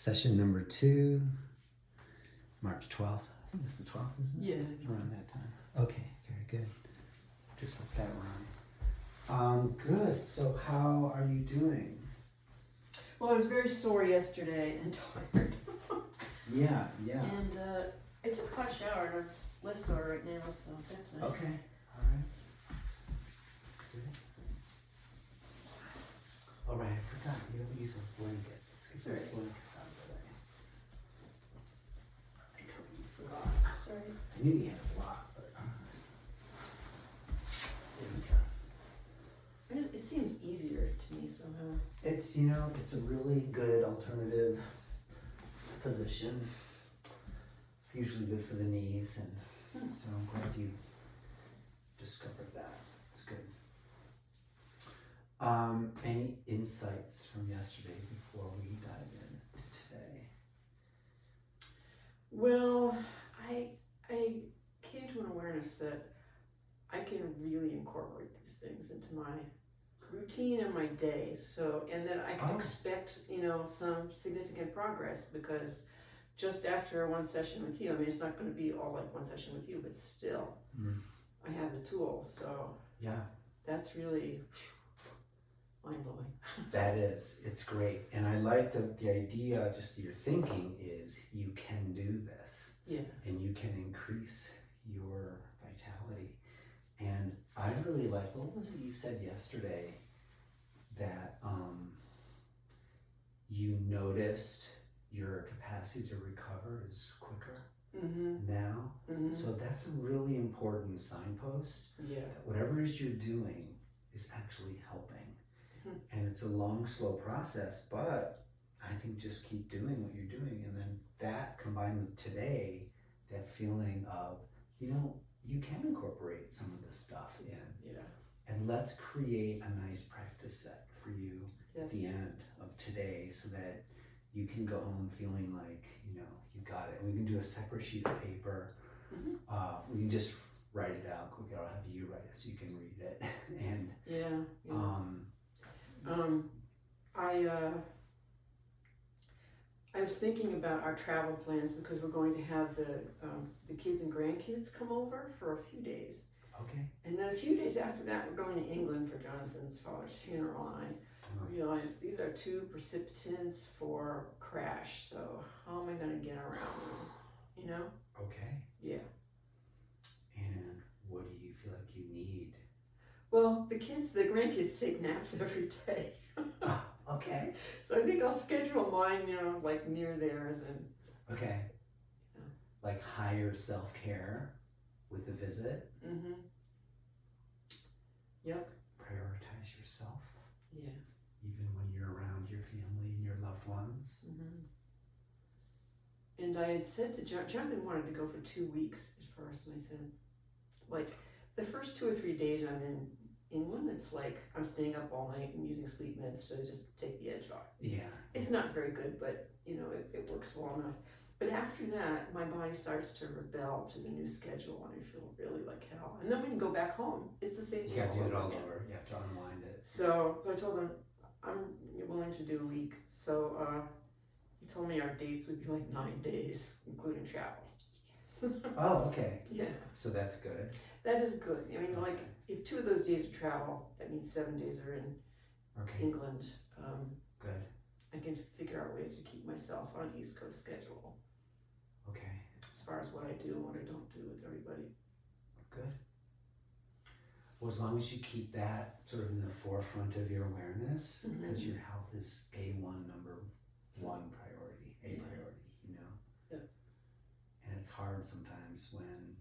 Session number 2, March 12th. I think it's the 12th, isn't it? Yeah. Around that time. Okay, very good. Just let that run. Good. So how are you doing? Well, I was very sore yesterday and tired. Yeah. And I took a hot shower and I'm less sore right now, so that's nice. Okay. All right. That's good. All right, I forgot. You don't use those blankets. Let's get those blankets out of the way. I totally forgot. Sorry. I knew you had a lot, but It seems easier to me somehow. it's it's a really good alternative position. Usually good for the knees, and so I'm glad you discovered that. It's good. Any insights from yesterday before we dive into today? Well, I came to an awareness that I can really incorporate these things into my routine and my day. So, and that I can expect, some significant progress, because just after one session with you, I mean, it's not going to be all like one session with you, but still, I have the tools. So Yeah, that's really mind-blowing. that is. It's great. And I like the idea, just that you're thinking is you can do this. Yeah. And you can increase your vitality. And I really like, what was it you said yesterday, that you noticed your capacity to recover is quicker now. So that's a really important signpost. Yeah. That whatever it is you're doing is actually helping. And it's a long, slow process, but I think just keep doing what you're doing. And then that combined with today, that feeling of, you can incorporate some of this stuff in. Yeah. And let's create a nice practice set for you at the end of today, so that you can go home feeling like, you got it. We can do a separate sheet of paper. We can just write it out quick. I'll have you write it so you can read it. And I was thinking about our travel plans, because we're going to have the kids and grandkids come over for a few days. Okay. And then a few days after that, we're going to England for Jonathan's father's funeral. And I realized these are 2 precipitants for crash. So how am I going to get around them? Okay. Yeah. And what do you feel like you need? Well, the grandkids take naps every day. Okay. So I think I'll schedule mine, like near theirs. And okay. Like higher self-care with the visit. Yep. Prioritize yourself. Yeah. Even when you're around your family and your loved ones. And I had said to Jonathan wanted to go for 2 weeks at first, and I said, like, the first 2 or 3 days I'm in England, it's like I'm staying up all night and using sleep meds to just take the edge off. Yeah. It's not very good, but it works well enough. But after that, my body starts to rebel to the new schedule, and I feel really like hell. And then when you go back home, it's the same thing. You got to do it all again. over. You have to unwind it. So I told him I'm willing to do a week. So he told me our dates would be like 9 days, including travel. Oh, okay. Yeah. So that's good. That is good. I mean, like, if 2 of those days are travel, that means 7 days are in England. Good. I can figure out ways to keep myself on an East Coast schedule. Okay. As far as what I do and what I don't do with everybody. Good. Well, as long as you keep that sort of in the forefront of your awareness, because your health is number one priority, priority, Yeah. And it's hard sometimes when...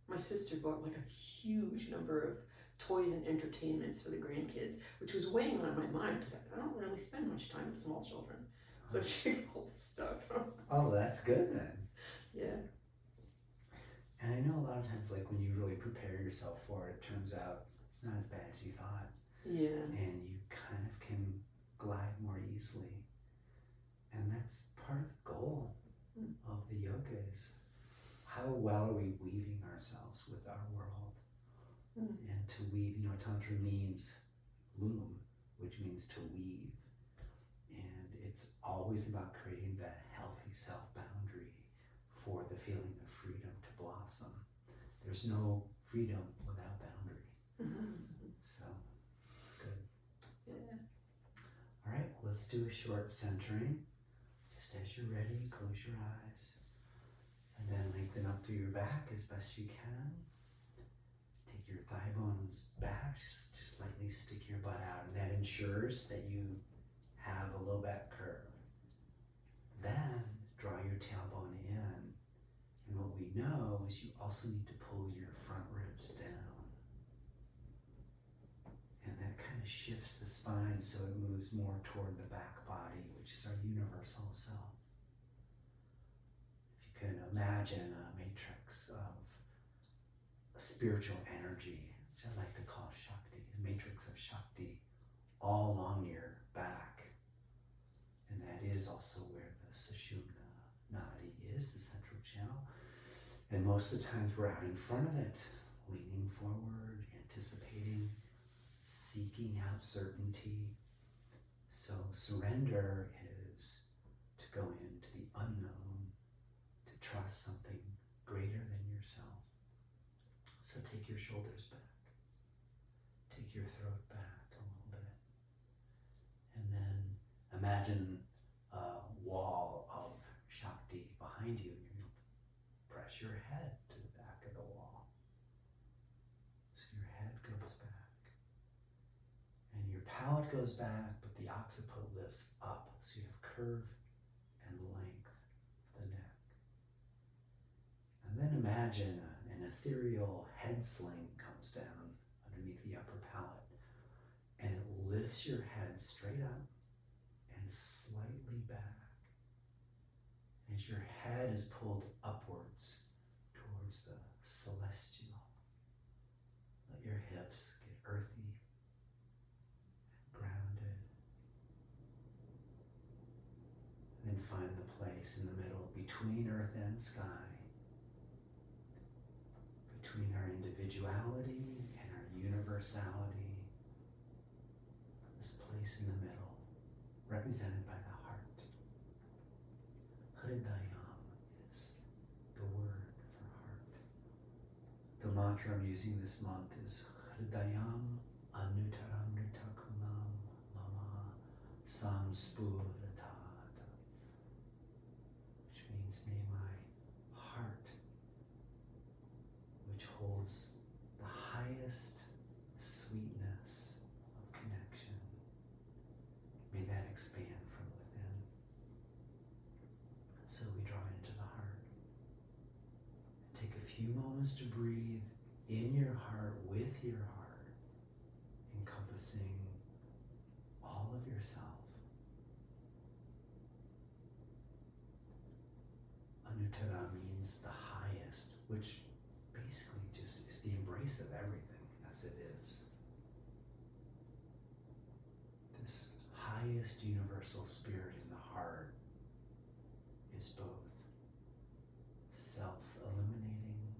My sister bought like a huge number of toys and entertainments for the grandkids, which was weighing on my mind, because I don't really spend much time with small children. So she got all this stuff. Oh, that's good then. Yeah. And I know a lot of times, like, when you really prepare yourself for it, it turns out it's not as bad as you thought. Yeah. And you kind of can glide more easily. And that's part of the goal of the yoga is how well are we weaving ourselves with our world? And to weave, Tantra means loom, which means to weave. And it's always always about creating that healthy self-boundary for the feeling of freedom to blossom. There's no freedom without boundary. So, it's good. Yeah. All right, well, let's do a short centering. Just as you're ready, close your eyes. And then lengthen up through your back as best you can. Take your thigh bones back, just lightly stick your butt out, and that ensures that you have a low back curve. Then draw your tailbone in, and what we know is you also need to pull your front ribs down. And that kind of shifts the spine so it moves more toward the back body, which is our universal self. If you can imagine a matrix of a spiritual energy, which I like to call Shakti, a matrix of Shakti all along your back. And that is also where the Sushumna Nadi is, the central channel. And most of the times we're out in front of it, leaning forward, anticipating, seeking out certainty. So surrender is to go into the unknown, to trust something greater than yourself. So take your shoulders back, take your throat back a little bit, and then imagine a wall of Shakti behind you, and you're going to press your head to the back of the wall. So your head goes back, and your palate goes back, but the occiput lifts up, so you have curve and length of the neck. And then imagine an ethereal head sling comes down underneath the upper palate, and it lifts your head straight up and slightly back. As your head is pulled upwards towards the celestial, let your hips get earthy and grounded. And then find the place in the middle between earth and sky, between our individuality and our universality. This place in the middle, represented by the heart. Hridayam is the word for heart. The mantra I'm using this month is Hridayam Anuttaram Nitakulam Mama Samspuratat, which means may my heart, which holds the highest sweetness of connection, may that expand from within. So we draw into the heart. Take a few moments to breathe in your heart, with your heart, encompassing all of yourself. Anuttara means the highest, which basically just is the embrace of everything as it is. This highest universal spirit in the heart is both self-illuminating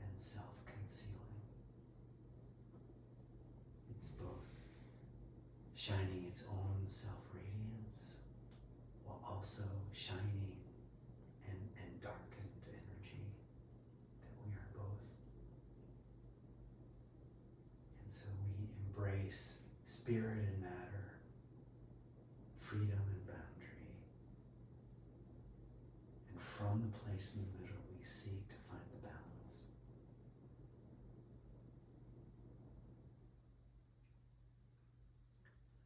and self-concealing. It's both shining its own self-radiance while also shining and darkened energy, that we are both. And so we embrace spirit and matter, freedom and boundary. And from the place in the middle, we seek to find the balance.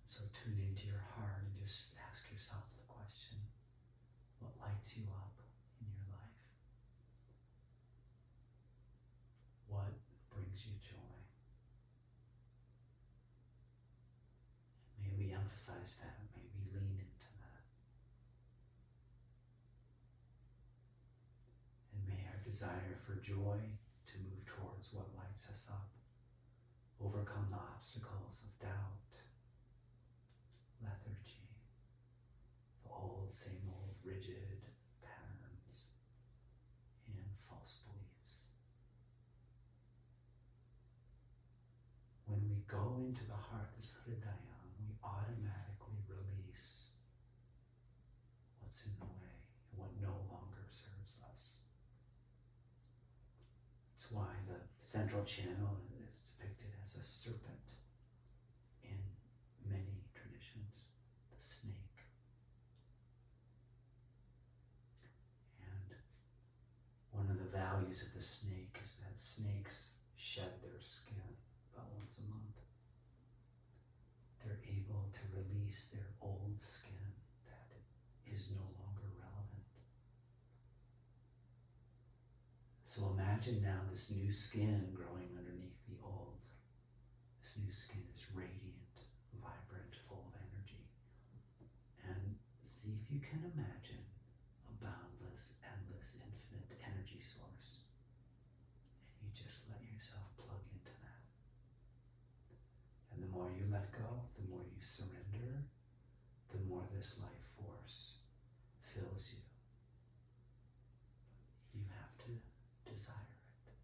So tune into your heart and just ask yourself the question, what lights you up in your life? What brings you joy? May we emphasize that. May we lean into that. And may our desire for joy to move towards what lights us up overcome the obstacles of doubt, lethargy, the old, same old, rigid patterns, and false beliefs. When we go into the heart, this Hridayam, we automatically release what's in the way and what no longer serves us. It's why the central channel is depicted as a serpent in many traditions, the snake. And one of the values of the snake is that snakes shed their skin about once a month. They're able to release their old skin that is no longer relevant. So imagine now this new skin growing underneath the old. This new skin is radiant, vibrant, full of energy. And see if you can imagine a boundless, endless, infinite energy source. And you just let yourself plug into that. And the more you let go, the more you surrender, the more this life force fills you. You have to desire it.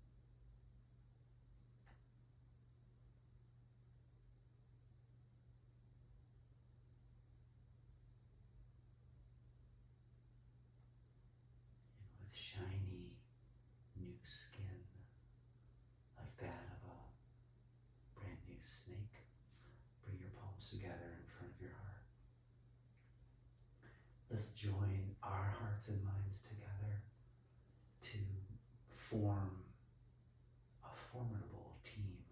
And with shiny new skin, like that of a brand new snake, bring your palms together in front of your heart. Let's join our hearts and minds together to form a formidable team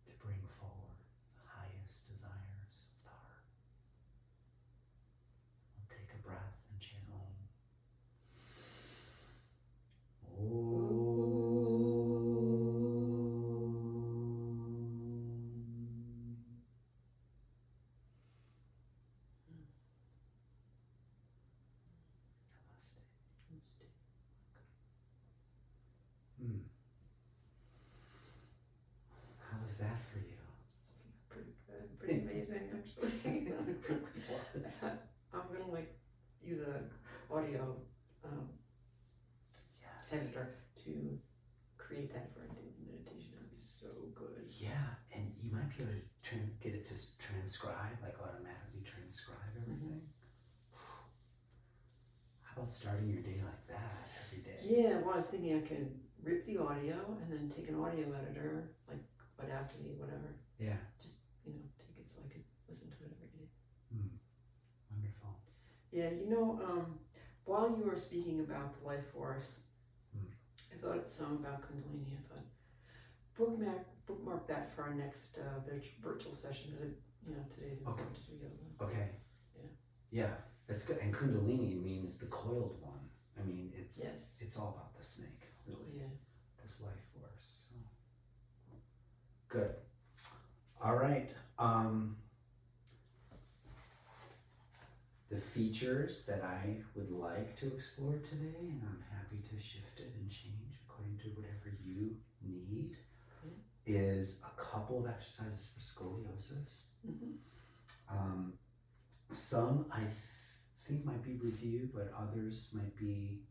to bring forward the highest desires of the heart. We'll take a breath and chant Om. Namaste. How was that for you? Pretty good, pretty amazing actually. I'm gonna use a audio Yes. editor to create that for a daily meditation. That'd be so good. Yeah, and you might be able to get it to transcribe, like automatically transcribe everything. How about starting your day like that every day? Yeah, well, I was thinking I could rip the audio and then take an audio editor, like Audacity, whatever. Yeah. Just, take it so I could listen to it every day. Wonderful. Yeah, while you were speaking about the life force, I thought some about Kundalini. I thought bookmark that for our next virtual session because today's important to do yoga. Okay. Yeah, that's good. And Kundalini means the coiled one. I mean, it's all about the snake, really. Yeah. This life force. So. Good. All right. The features that I would like to explore today, and I'm happy to shift it and change according to whatever you need, is a couple of exercises for scoliosis. Some I think might be review, but others might be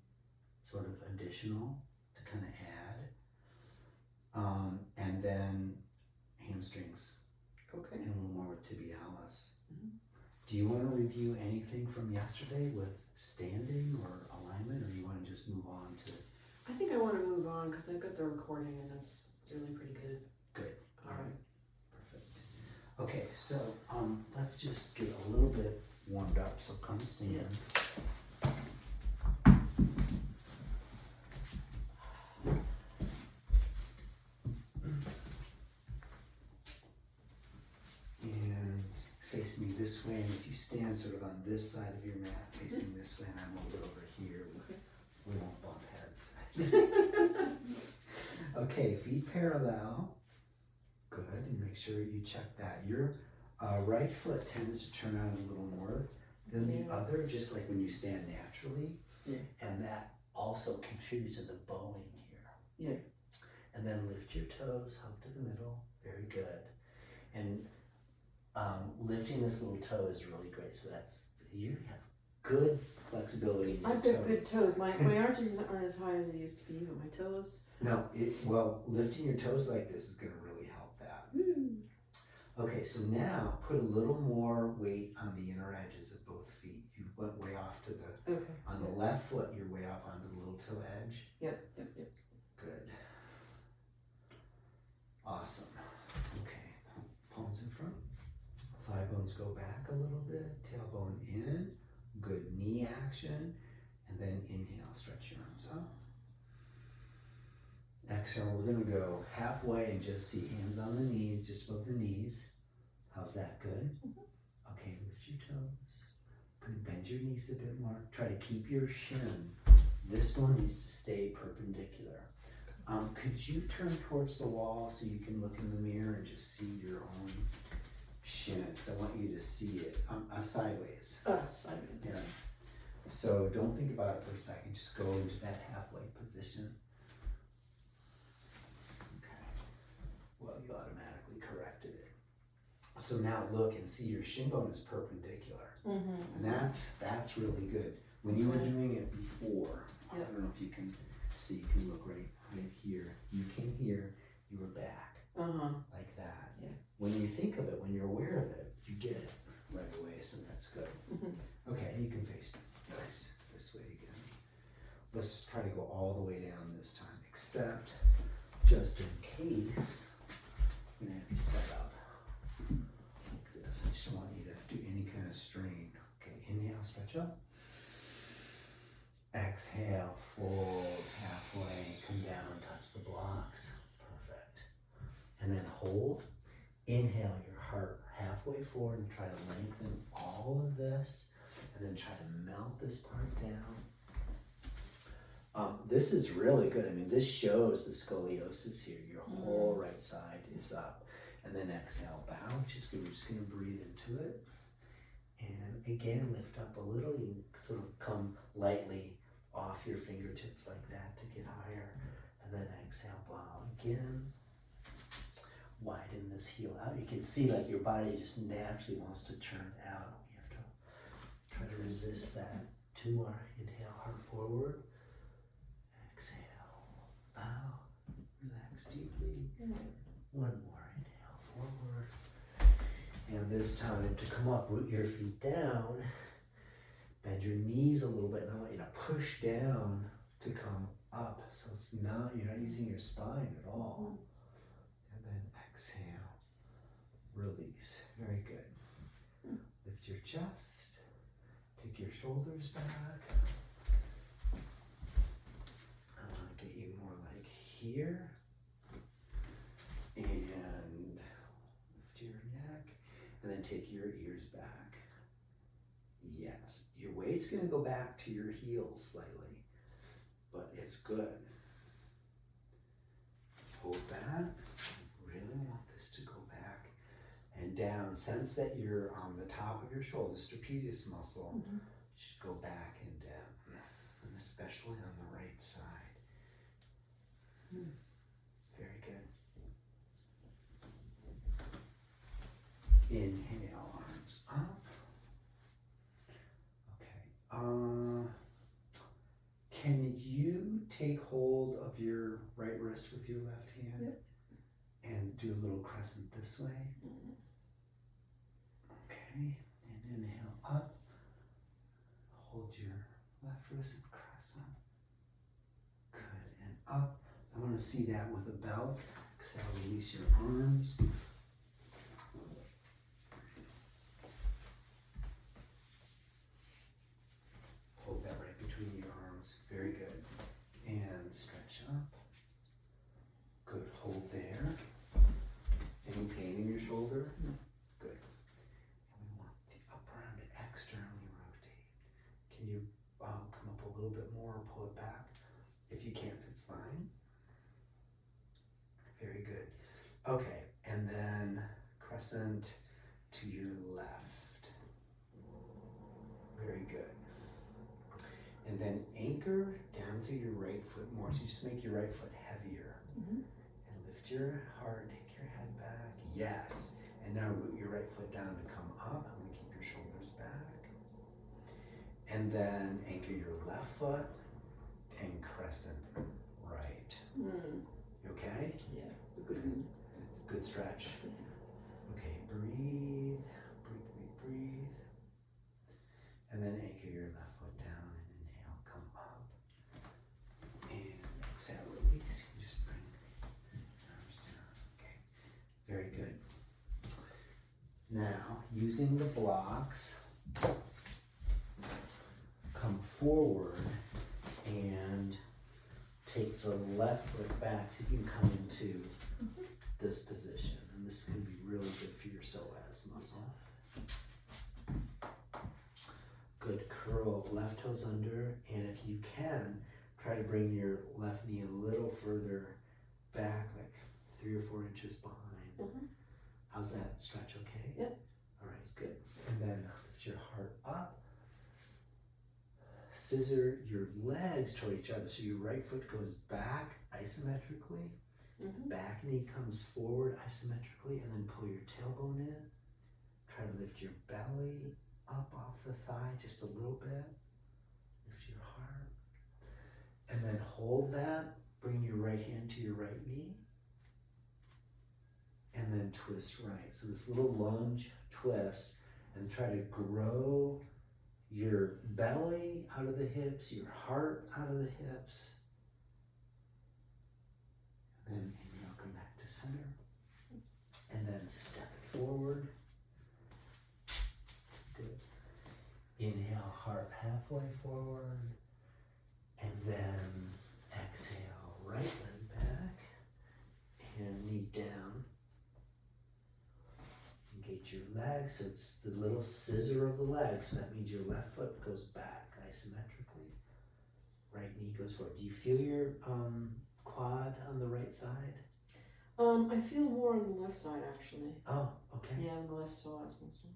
sort of additional to kind of add. And then hamstrings. Okay. And a little more with tibialis. Do you want to review anything from yesterday with standing or alignment, or you want to just move on to? I think I want to move on because I've got the recording and it's really pretty good. Good. All right. Perfect. Okay, so let's just get a little bit warmed up. So come stand. And face me this way, and if you stand sort of on this side of your mat, facing this way, and I'm a little over here, we won't bump heads. Okay, feet parallel. Good, and make sure you check that. Your right foot tends to turn out a little more than the other, just like when you stand naturally. Yeah. And that also contributes to the bowing here. Yeah. And then lift your toes, hug to the middle. Very good. And lifting this little toe is really great. So you have good flexibility in your I've got good toes. My arches aren't as high as they used to be, but my toes. No, lifting your toes like this is going to really help that. Okay, so now put a little more weight on the inner edges of both feet. You went way left foot, you're way off onto the little toe edge. Yep. Good. Awesome. Okay, palms in front. Thigh bones go back a little bit, tailbone in. Good knee action. And then inhale, stretch your arms up. Exhale, we're gonna go halfway and just see hands on the knees, just above the knees. How's that? Good? Okay, lift your toes. Good, bend your knees a bit more. Try to keep your shin. This one needs to stay perpendicular. Could you turn towards the wall so you can look in the mirror and just see your own shin? Because I want you to see it sideways. Sideways. Yeah. So don't think about it for a second. Just go into that halfway position. Okay. Well, you automatically corrected it. So now look and see your shin bone is perpendicular. And that's really good. When you were doing it before, I don't know if you can see, you can look right here. You came here, you were back. Like that. Yeah. When you think of it, when you're aware of it, you get it right away, so that's good. Okay, you can face this way again. Let's just try to go all the way down this time, except just in case, I'm gonna have you set up like this. I just don't want you to do any kind of strain. Okay, inhale, stretch up. Exhale, fold halfway, come down, touch the blocks. Perfect. And then hold. Inhale your heart halfway forward and try to lengthen all of this. And then try to melt this part down. This is really good. I mean, this shows the scoliosis here. Your whole right side is up. And then exhale, bow, which is good. We're just going to breathe into it. And again, lift up a little. You can sort of come lightly off your fingertips like that to get higher. And then exhale, bow again. Widen this heel out. You can see like your body just naturally wants to turn out. You have to try to resist that. 2 more. Inhale, heart forward. Exhale, bow, relax deeply. 1 more. Inhale, forward. And this time to come up, root your feet down. Bend your knees a little bit, and I want you to push down to come up. So it's not, you're not using your spine at all. And then exhale, release. Very good. Lift your chest, take your shoulders back. I want to get you more like here. And lift your neck, and then take your ears back. Yes, your weight's going to go back to your heels slightly, but it's good. Hold that. Really want this to go back and down. Sense that you're on the top of your shoulders, trapezius muscle should go back and down, and especially on the right side. Very good. Inhale, arms up. Can you take hold of your right wrist with your left hand? Yep. And do a little crescent this way? Okay, and inhale up. Hold your left wrist and crescent. Good, and up. I want to see that with a belt. Exhale, release your arms. Hold that right between your arms. Very good. And stretch up. Good. Hold there. Any pain in your shoulder? No. Good. And we want the upper arm to externally rotate. Can you come up a little bit more and pull it back? If you can't, it's fine. Very good. Okay. And then crescent to your left. Very good. And then anchor down through your right foot more. So you just make your right foot heavier. And lift your heart, take your head back. Yes. And now root your right foot down to come up. I'm going to keep your shoulders back. And then anchor your left foot and crescent right. You okay? Yeah, it's a good one. Good stretch. Okay, breathe. Breathe. And then anchor your left foot down and inhale, come Now, using the blocks, come forward and take the left foot back. See if you can come into this position. And this is going to be really good for your psoas muscle. Good, curl left toes under. And if you can, try to bring your left knee a little further back, like 3 or 4 inches behind. How's that stretch okay? Yep. All right, good. And then lift your heart up. Scissor your legs toward each other. So your right foot goes back isometrically. Back knee comes forward isometrically, and then pull your tailbone in. Try to lift your belly up off the thigh just a little bit. Lift your heart. And then hold that. Bring your right hand to your right knee. And then twist right. So this little lunge twist, and try to grow your belly out of the hips, your heart out of the hips. And then inhale, come back to center. And then step it forward. Good. Inhale, heart halfway forward. And then exhale, right leg back. And knee down. Engage your legs, so it's the little scissor of the leg, so that means your left foot goes back isometrically. Right knee goes forward. Do you feel your quad on the right side? I feel more on the left side actually. Oh, okay. Yeah, on the left psoas muscle.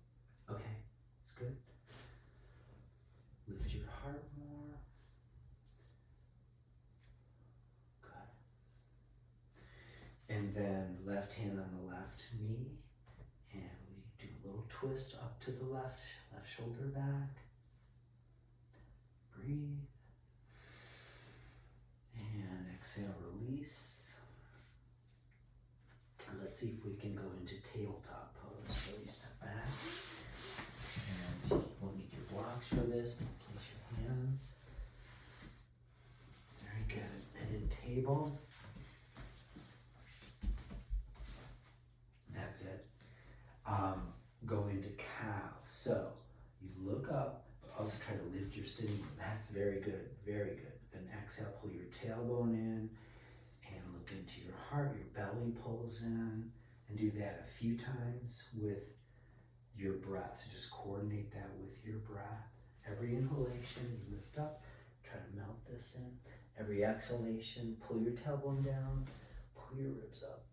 Okay, that's good. Lift your heart more. Good. And then left hand on the left knee. And we do a little twist up to the left shoulder back. Breathe. And exhale, release. And let's see if we can go into tabletop pose. So you step back. And you won't need your blocks for this, but place your hands. Very good. And in table. That's it. Go into cow. So you look up, but also try to lift your sitting bone. That's very good, very good. Then exhale, pull your tailbone in and look into your heart. Your belly pulls in, and do that a few times with your breath. So just coordinate that with your breath. Every inhalation, you lift up, try to melt this in. Every exhalation, pull your tailbone down, pull your ribs up.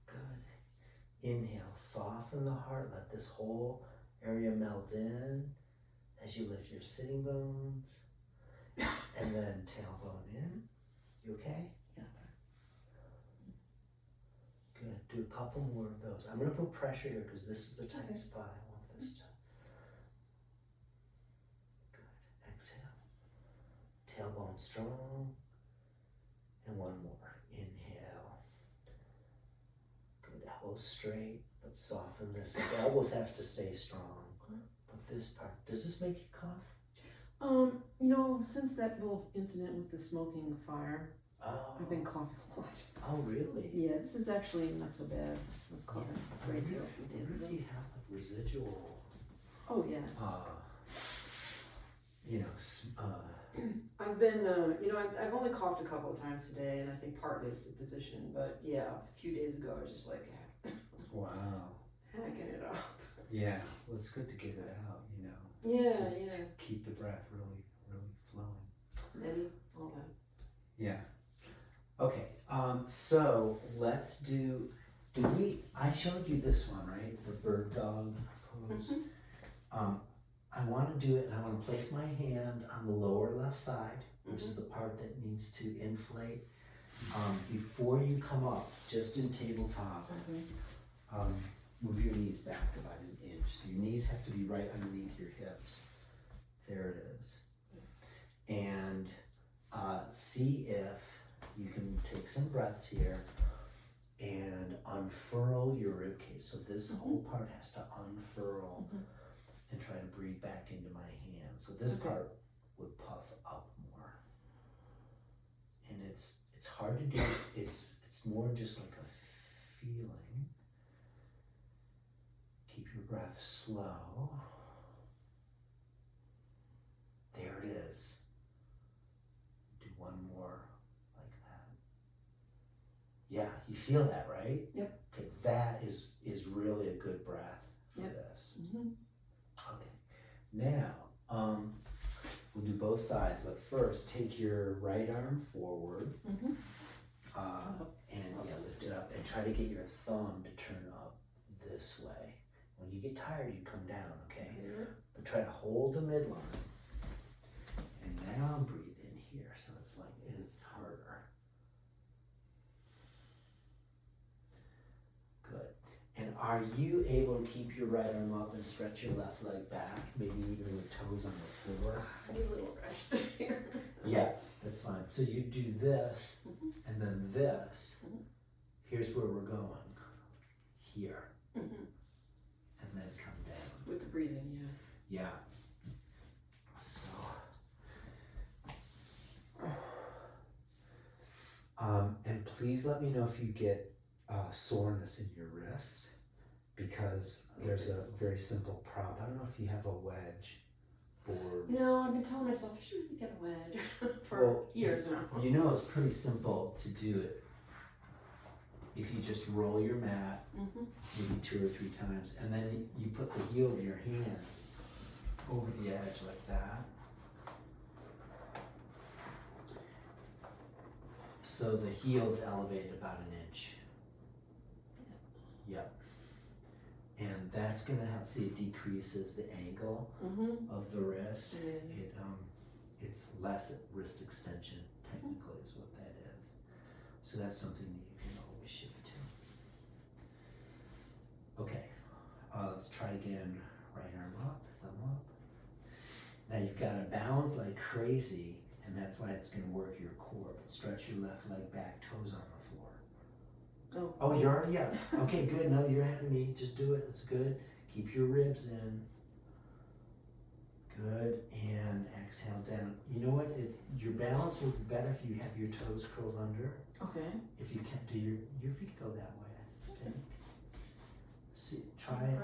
Good. Inhale, soften the heart, let this whole area melt in as you lift your sitting bones. And then tailbone in. You okay? Yeah. Good. Do a couple more of those. I'm going to put pressure here because this is the tight spot. I want this to. Good. Exhale. Tailbone strong. And one more. Inhale. Good. Elbows straight, but soften this. The elbows have to stay strong. But this part, does this make you cough? Since that little incident with the smoking fire, I've been coughing a lot. Oh, really? Yeah, this is actually not so bad. I was coughing a great deal a few days What ago. if you have like residual, Oh yeah. I've been, I've only coughed a couple of times today, and I think partly it's the position, but yeah, a few days ago I was just like, wow. hacking it up. Yeah, well, it's good to get it out, Yeah, to keep the breath really, really flowing. Nettie, all that. Yeah. Okay, so let's I showed you this one, right? The bird dog pose. I want to do it, and I want to place my hand on the lower left side, which is the part that needs to inflate. Before you come up, just in tabletop, move your knees back about an inch. So your knees have to be right underneath your hips. There it is. And see if you can take some breaths here and unfurl your ribcage. So this whole part has to unfurl and try to breathe back into my hand. So this part would puff up more. And it's hard to do. It's more just like a feeling. Keep your breath slow. There it is. Do one more like that. Yeah, you feel that, right? Yep. Okay, that is really a good breath for Yep. this. Mm-hmm. Okay, now we'll do both sides, but first take your right arm forward Mm-hmm. and lift it up and try to get your thumb to turn up this way. When you get tired, you come down, okay? But try to hold the midline. And now breathe in here, so it's like it's harder. Good. And are you able to keep your right arm up and stretch your left leg back, maybe even with toes on the floor? I need a little rest here. Yeah, that's fine. So you do this, and then this. Here's where we're going. Here. And then come down. With the breathing, yeah. Yeah. So. And please let me know if you get soreness in your wrist, because there's a very simple prop. I don't know if you have a wedge board. You know, I've been telling myself I should really get a wedge for years now. You know, it's pretty simple to do it. If you just roll your mat maybe 2 or 3 times, and then you put the heel of your hand over the edge like that. So the heel's elevated about 1 inch. Yep. And that's gonna help. See, it decreases the angle of the wrist. It's less wrist extension, technically, is what that is. So that's something that you can always shift to. Okay, let's try again. Right arm up, thumb up. Now you've got to balance like crazy, and that's why it's going to work your core. But stretch your left leg back, toes on the floor. Oh, you're already up. Okay, good. No, you're ahead of me. Just do it. It's good. Keep your ribs in. Good. And exhale down. You know what? Your balance will be better if you have your toes curled under. Okay. If you can't do your feet go that way, I think. See, try it.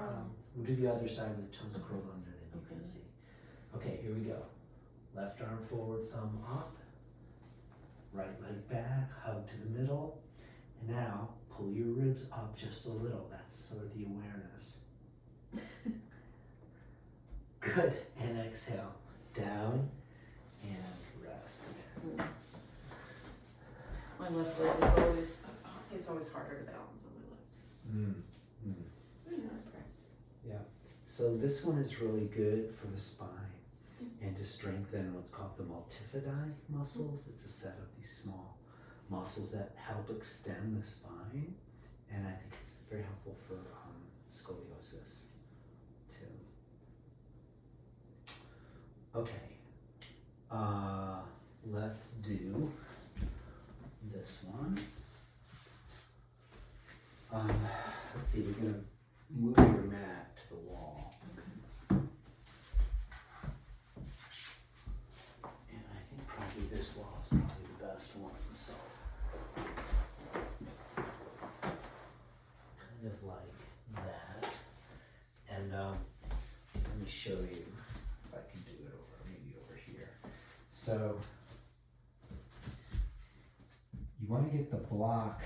We'll do the other side with the toes curled under, then you can see. Okay, here we go. Left arm forward, thumb up. Right leg back, hug to the middle. And now pull your ribs up just a little. That's sort of the awareness. Good. And exhale. Down and rest. My left leg is always, it's always harder to balance on my left. Yeah, practice. Yeah. So this one is really good for the spine and to strengthen what's called the multifidi muscles. It's a set of these small muscles that help extend the spine, and I think it's very helpful for scoliosis too. Okay, let's do this one. Let's see, we're gonna move your mat to the wall. And I think probably this wall is probably the best one, so. Kind of like that. And let me show you if I can do it maybe over here. So, you want to get the block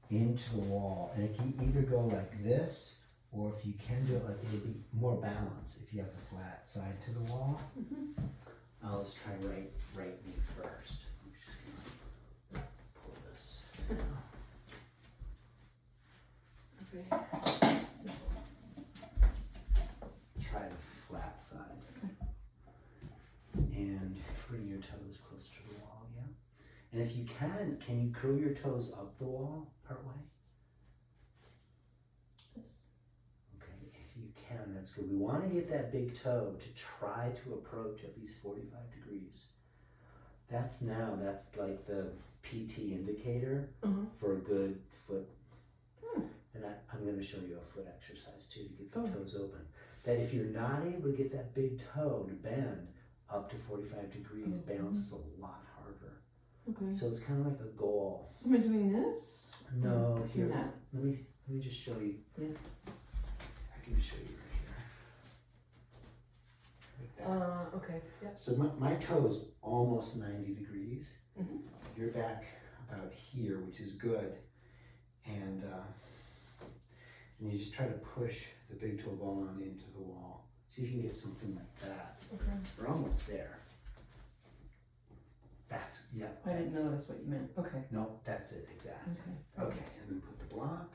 into the wall, and it can either go like this, or if you can do it like, it'll be more balance if you have the flat side to the wall. Let's try right knee first. I'm just gonna pull this down. Okay. Try the flat side. And bring your toes close to the wall, yeah? And if you can you curl your toes up the wall part way? Yes. Okay, if you can, that's good. We want to get that big toe to try to approach at least 45 degrees. That's like the PT indicator for a good foot. And I'm going to show you a foot exercise too to get the toes open. That if you're not able to get that big toe to bend up to 45 degrees, balance is a lot harder. Okay. So it's kind of like a goal. So am I doing this? No, here. that? Let me just show you. Yeah. can show you right here. Right there. Okay. Yep. So my toe is almost 90 degrees. Mhm. You're back about here, which is good. And you just try to push the big toe ball on into the wall. See if you can get something like that. Okay. We're almost there. That's, yeah. I didn't know that's what you meant. Okay. No, that's it, exactly. Okay. Okay, and then put the block.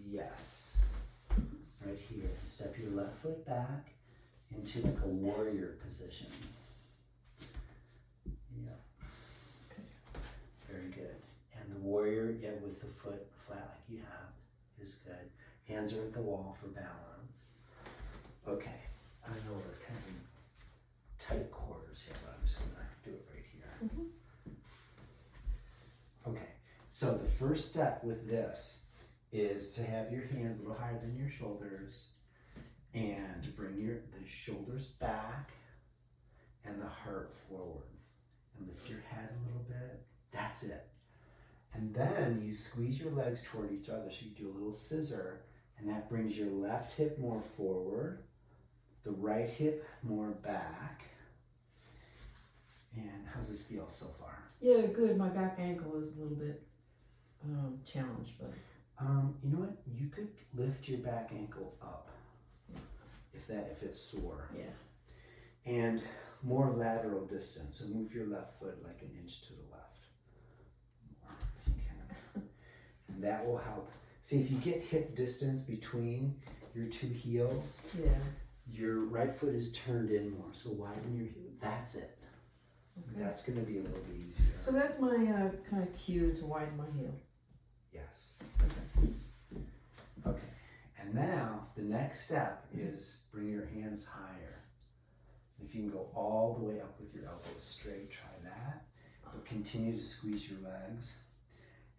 Yes. Right here. Step your left foot back into like a warrior position. Yeah. Okay. Very good. And the warrior, yeah, with the foot flat like you have, is good. Hands are at the wall for balance. Okay. I know we're kind of in tight quarters here, but I'm just gonna do it right here. Mhm. Okay. So the first step with this is to have your hands a little higher than your shoulders and bring the shoulders back and the heart forward and lift your head a little bit. That's it. And then you squeeze your legs toward each other, so you do a little scissor, and that brings your left hip more forward, the right hip more back. And how's this feel so far? Yeah, good. My back ankle is a little bit challenged, but You know what? You could lift your back ankle up if it's sore. yeah. And more lateral distance. So move your left foot like an inch to the left. More if you can. And that will help. See, if you get hip distance between your two heels, Yeah. your right foot is turned in more. So widen your heel. That's it. Okay. That's going to be a little bit easier. So that's my kind of cue to widen my heel. Yes. Okay. Okay. And now the next step is bring your hands higher. If you can go all the way up with your elbows straight, try that. But continue to squeeze your legs.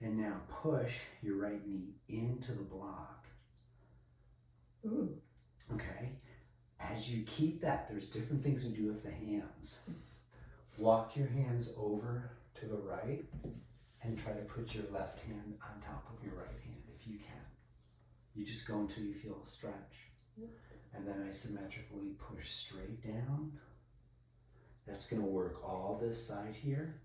And now push your right knee into the block. Ooh. Okay? As you keep that, there's different things we do with the hands. Walk your hands over to the right and try to put your left hand on top of your right hand if you can. You just go until you feel a stretch. Yep. And then isometrically push straight down. That's going to work all this side here.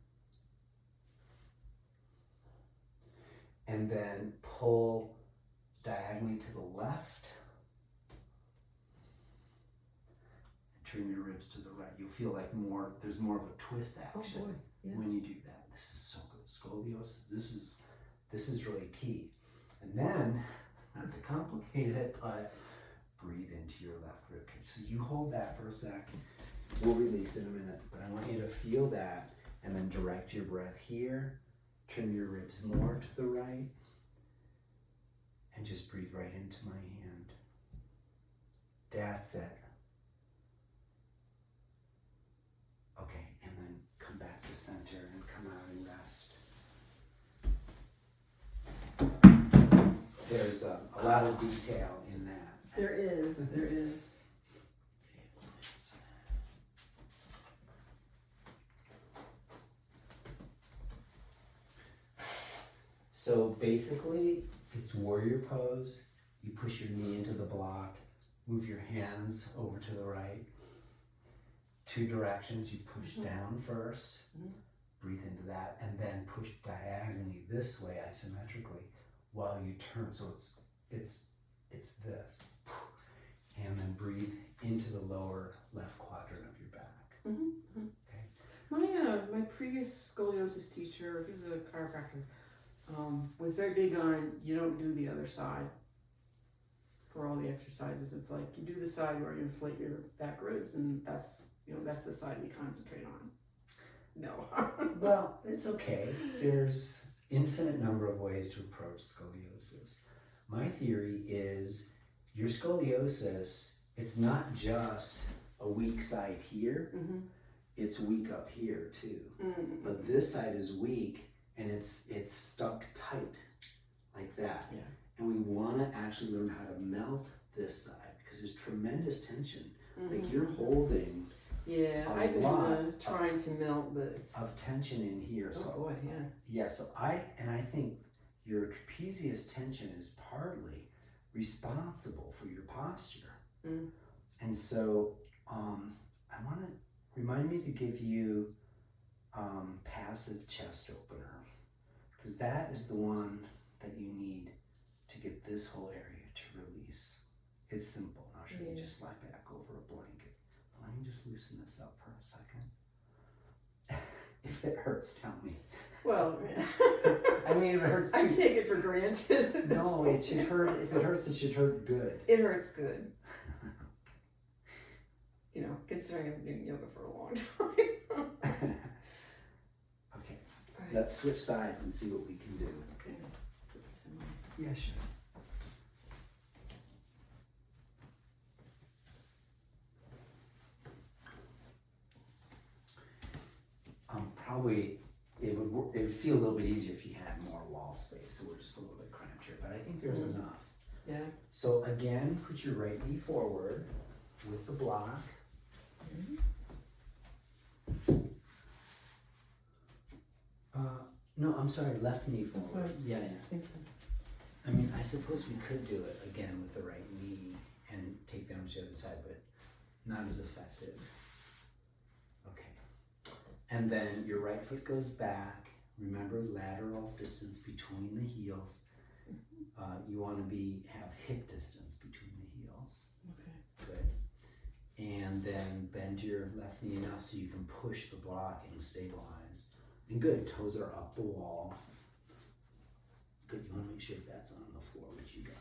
And then pull diagonally to the left. And trim your ribs to the right. You'll feel like there's more of a twist action. Oh boy. Yeah. When you do that. This is so good. Scoliosis, this is really key. And then, not to complicate it, but breathe into your left rib cage. So you hold that for a sec. We'll release in a minute, but I want you to feel that and then direct your breath here. Trim your ribs more to the right. And just breathe right into my hand. That's it. Okay, and then come back to center and come out and rest. There's a lot of detail in that. There is. There is. So basically, it's warrior pose. You push your knee into the block, move your hands over to the right. Two directions. You push down first, breathe into that, and then push diagonally this way, isometrically, while you turn. So it's this, and then breathe into the lower left quadrant of your back. Mm-hmm. Okay. My previous scoliosis teacher, he was a chiropractor, was very big on you don't do the other side for all the exercises. It's like you do the side where you inflate your back ribs, and that's the side we concentrate on. No. Well, it's okay. There's infinite number of ways to approach scoliosis. My theory is your scoliosis, it's not just a weak side here, it's weak up here too. Mm-hmm. But this side is weak and it's stuck tight like that. Yeah. And we want to actually learn how to melt this side because there's tremendous tension. Like you're holding yeah, a I've lot been trying to melt, but it's of tension in here. So boy, yeah. yeah, so I think your trapezius tension is partly responsible for your posture. Mm. And so I want to remind me to give you passive chest opener, because that is the one that you need to get this whole area to release. It's simple. I'll show you. Just lie back over a blanket. Let me just loosen this up for a second. If it hurts, tell me. Well, I mean, if it hurts too... I take it for granted. No, it should hurt. If it hurts, it should hurt good. It hurts good. You know, considering I've been doing yoga for a long time. Okay, Right. let's switch sides and see what we can do. Okay, put this in my... Yeah, sure. Probably it would feel a little bit easier if you had more wall space, so we're just a little bit cramped here, but I think there's enough. Yeah. So again, put your right knee forward with the block. No, I'm sorry, left knee forward. Yeah. Thank you. I mean, I suppose we could do it again with the right knee and take the arms to the other side, but not as effective. Okay. And then your right foot goes back. Remember, lateral distance between the heels. You want to have hip distance between the heels. Okay. Good. And then bend your left knee enough so you can push the block and stabilize. And good, toes are up the wall. Good, you want to make sure that's on the floor, which you got.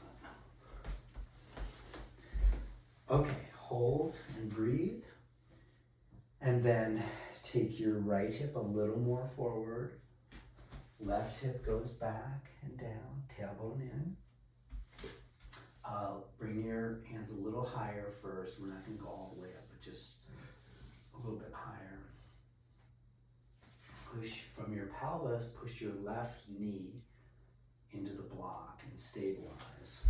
Okay, hold and breathe. And then take your right hip a little more forward. Left hip goes back and down, tailbone in. Bring your hands a little higher first. We're not going to go all the way up, but just a little bit higher. Push from your pelvis, push your left knee into the block and stabilize.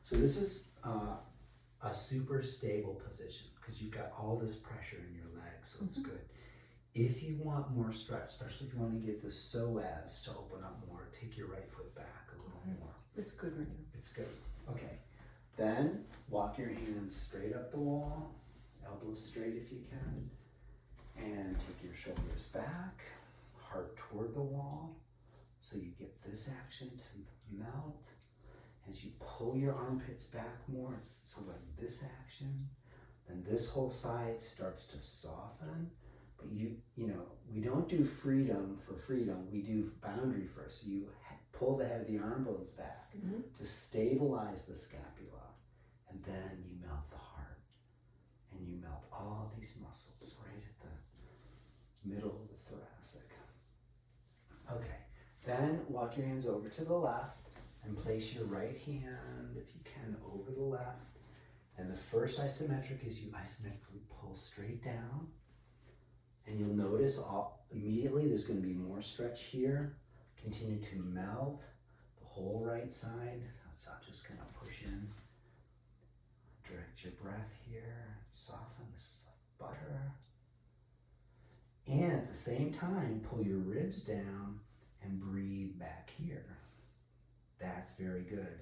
So this is a super stable position because you've got all this pressure in your legs, so it's good. If you want more stretch, especially if you want to get the psoas to open up more, take your right foot back a little more. It's good right now. It's good. Okay. Then walk your hands straight up the wall, elbows straight if you can, and take your shoulders back, heart toward the wall, so you get this action to melt. As you pull your armpits back more, it's sort of like this action. Then this whole side starts to soften. But you know, we don't do freedom for freedom. We do boundary first. So you pull the head of the arm bones back to stabilize the scapula, and then you melt the heart, and you melt all these muscles right at the middle of the thoracic. Okay, then walk your hands over to the left and place your right hand, if you can, over the left. And the first isometric is you isometrically pull straight down. And you'll notice immediately there's going to be more stretch here. Continue to melt the whole right side. So I'll just kind of push in. Direct your breath here. Soften. This is like butter. And at the same time, pull your ribs down and breathe back here. That's very good.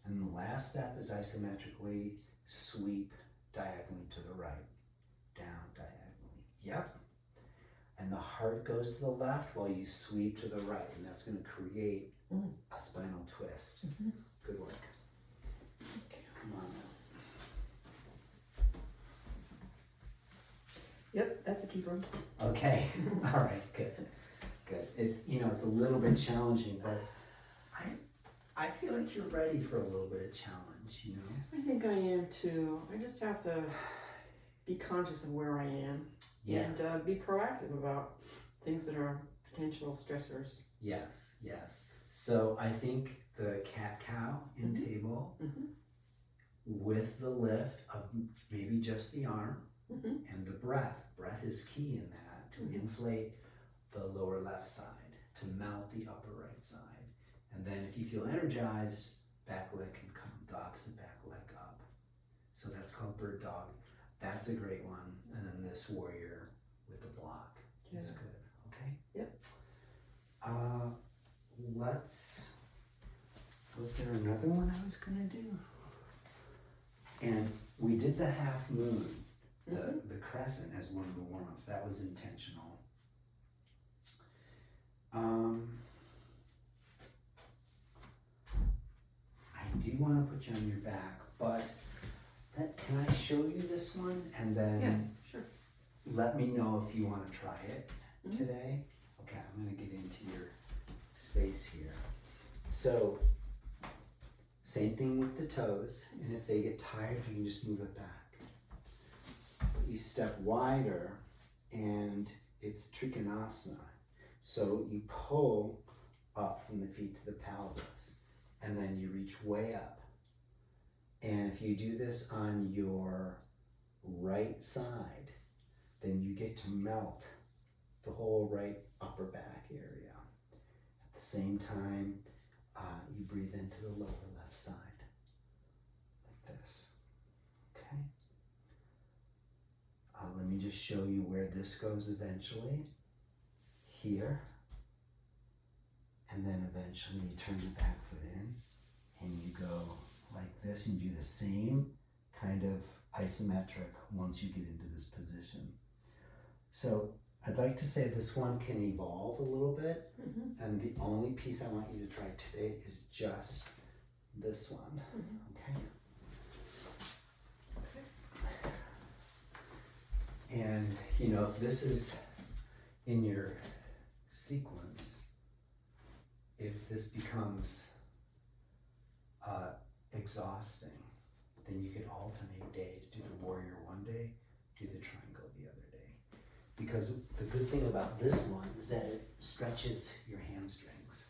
And the last step is isometrically sweep diagonally to the right. Down diagonally. Yep. And the heart goes to the left while you sweep to the right. And that's going to create a spinal twist. Good work. Okay, come on now. Yep, that's a keeper. Okay. All right, good. Good. It's, it's a little bit challenging, but I feel like you're ready for a little bit of challenge, I think I am too. I just have to be conscious of where I am. Yeah. And be proactive about things that are potential stressors. Yes, yes. So I think the cat-cow in table with the lift of maybe just the arm and the breath. Breath is key in that to inflate the lower left side, to melt the upper right side. And then if you feel energized, back leg can come, the opposite back leg up. So that's called bird dog. That's a great one. And then this warrior with the block is good. Okay? Yep. Let's Was there another one I was gonna do? And we did the half moon, the crescent as one of the warm-ups. That was intentional. I do want to put you on your back, but can I show you this one and then sure. let me know if you want to try it today? Okay, I'm going to get into your space here. So, same thing with the toes, and if they get tired, you can just move it back. But you step wider, and it's Trikonasana. So you pull up from the feet to the pelvis, and then you reach way up. And if you do this on your right side, then you get to melt the whole right upper back area. At the same time, you breathe into the lower left side, like this, okay? Let me just show you where this goes eventually. Here, and then eventually you turn the back foot in, and you go like this, and you do the same kind of isometric once you get into this position. So I'd like to say this one can evolve a little bit, and the only piece I want you to try today is just this one, okay? And you know, if this is in your sequence, if this becomes exhausting, then you can alternate days. Do the warrior one day, do the triangle the other day. Because the good thing about this one is that it stretches your hamstrings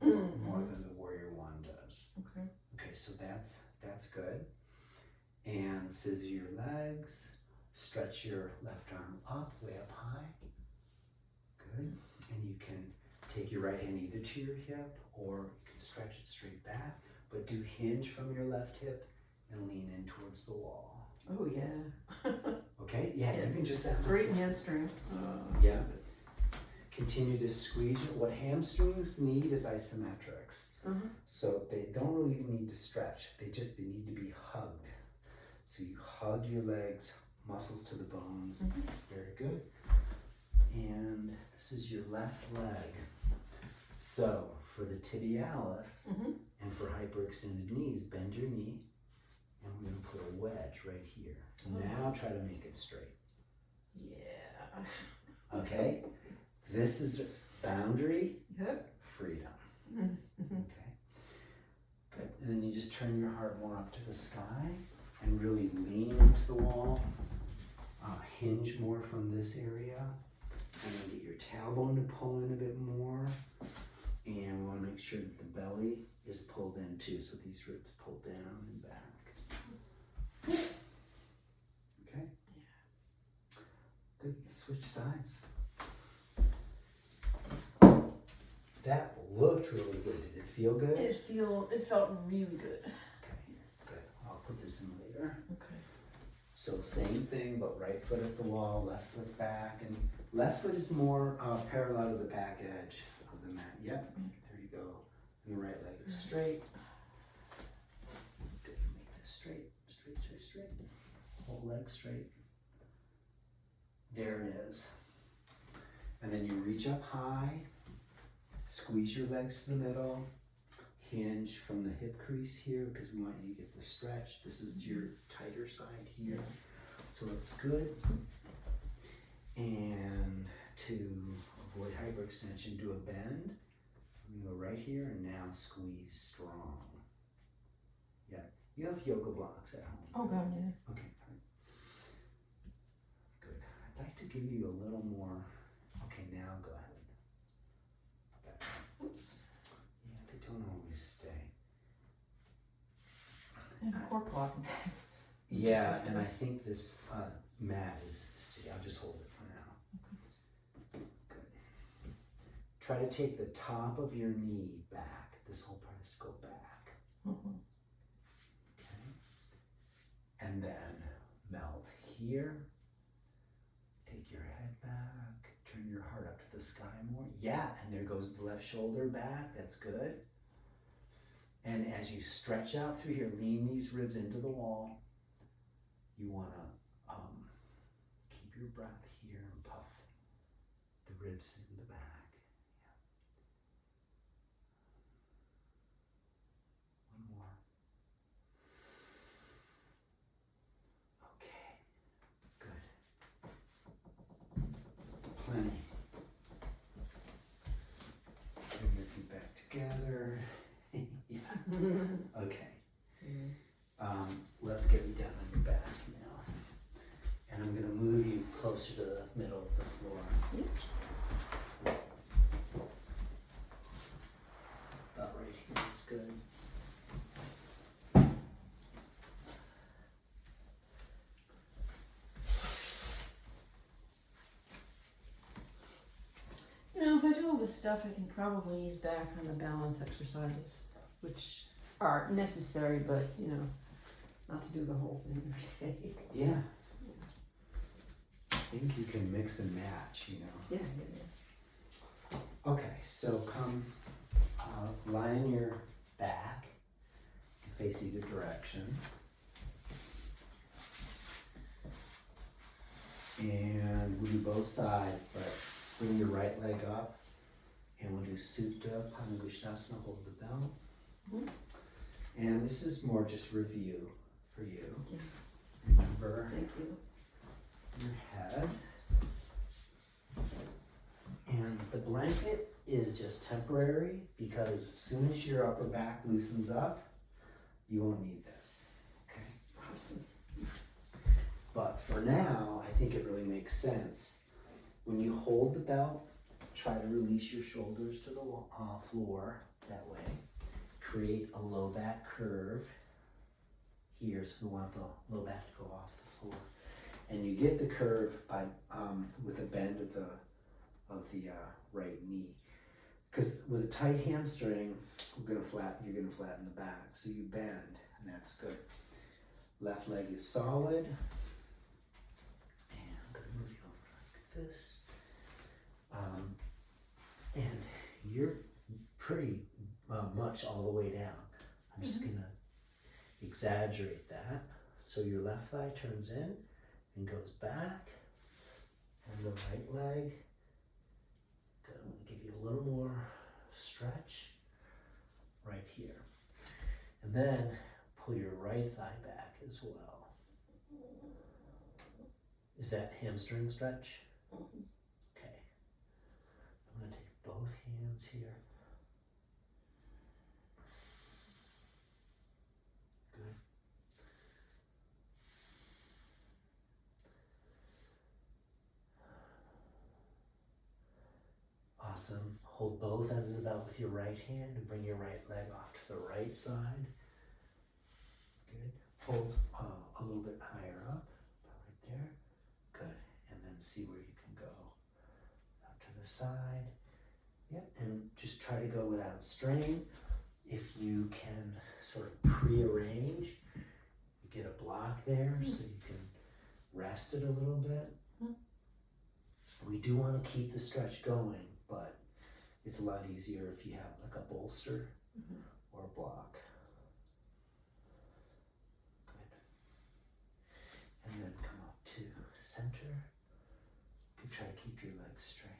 more than the warrior one does. Okay. Okay, so that's good. And scissor your legs, stretch your left arm up, way up high. Good. And you can take your right hand either to your hip, or you can stretch it straight back, but do hinge from your left hip and lean in towards the wall. Oh yeah. Okay? Yeah, you can just that much. Great hamstrings. Oh, yeah. Continue to squeeze. What hamstrings need is isometrics. So they don't really even need to stretch. They need to be hugged. So you hug your legs, muscles to the bones. That's very good. And this is your left leg. So for the tibialis and for hyperextended knees, bend your knee, and we're going to put a wedge right here. Now try to make it straight. Yeah. Okay? This is boundary, freedom. Okay? Good. And then you just turn your heart more up to the sky and really lean into the wall. Hinge more from this area. And then get your tailbone to pull in a bit more. And we want to make sure that the belly is pulled in too. So these ribs pull down and back. Okay? Yeah. Good. Switch sides. That looked really good. Did it feel good? It felt really good. Okay. Good. I'll put this in later. Okay. So same thing, but right foot at the wall, left foot back, and left foot is more parallel to the back edge of the mat. Yep, there you go. And the right leg is straight. Good, make this straight, straight, straight, straight. Whole leg straight. There it is. And then you reach up high, squeeze your legs to the middle, hinge from the hip crease here because we want you to get the stretch. This is your tighter side here. So it's good. And to avoid hyperextension, do a bend. I'm gonna go right here and now squeeze strong. Yeah, you have yoga blocks at home. Oh God, yeah. Okay, all right. Good. I'd like to give you a little more. Okay, now go ahead. Oops. Yeah, they don't always stay. And cork walking. Yeah, and I think this mat is, see, I'll just hold it for now. Good. Try to take the top of your knee back. This whole part is go back. Okay. And then melt here. Take your head back. Turn your heart up to the sky more. Yeah, and there goes the left shoulder back. That's good. And as you stretch out through here, lean these ribs into the wall. You want to keep your breath here and puff the ribs in the back. Yeah. One more. Okay. Good. Plenty. Bring your feet back together. Yeah. Okay. Let's get you down on your back now. And I'm going to move you closer to the middle of the floor. About right here is good. You know, if I do all this stuff, I can probably ease back on the balance exercises, which are necessary, but, you know, not to do the whole thing every day. Yeah. I think you can mix and match, you know. Yeah. Okay, so come lie on your back, face either direction. And we'll do both sides, but bring your right leg up, and we'll do Supta Padangushtasana, hold the belt. Mm-hmm. And this is more just review for you. Yeah. Remember Thank you. your head. And the blanket is just temporary because as soon as your upper back loosens up, you won't need this. Okay? Awesome. But for now, I think it really makes sense. When you hold the belt, try to release your shoulders to the floor that way. Create a low back curve here, so we want the low back to go off the floor. And you get the curve by with a bend of the right knee. Because with a tight hamstring, you're gonna flatten the back. So you bend, and that's good. Left leg is solid. And I'm gonna move you over like this. And you're pretty much all the way down. I'm just gonna exaggerate that. So your left thigh turns in and goes back, and the right leg. Good. I'm gonna give you a little more stretch right here. And then pull your right thigh back as well. Is that hamstring stretch? Okay. I'm gonna take both hands here. Good. Awesome. Hold both ends of the belt with your right hand and bring your right leg off to the right side. Good. Hold a little bit higher up, right there. Good. And then see where you can go. Out to the side. Yep. And just try to go without strain. If you can sort of pre-arrange, you get a block there so you can rest it a little bit. We do want to keep the stretch going, but it's a lot easier if you have like a bolster or a block. Good. And then come up to center. Good. Try to keep your legs straight.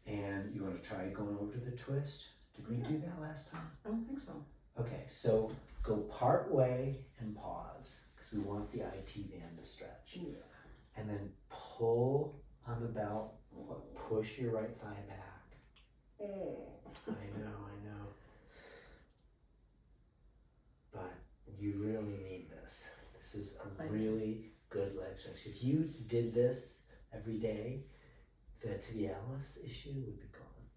And you want to try going over to the twist. Did we do that last time? I don't think so. Okay, so go part way and pause because we want the IT band to stretch. Yeah. And then pull on the belt, push your right thigh back. I know. But you really need this. This is a really good leg stretch. If you did this every day, the tibialis issue would be gone.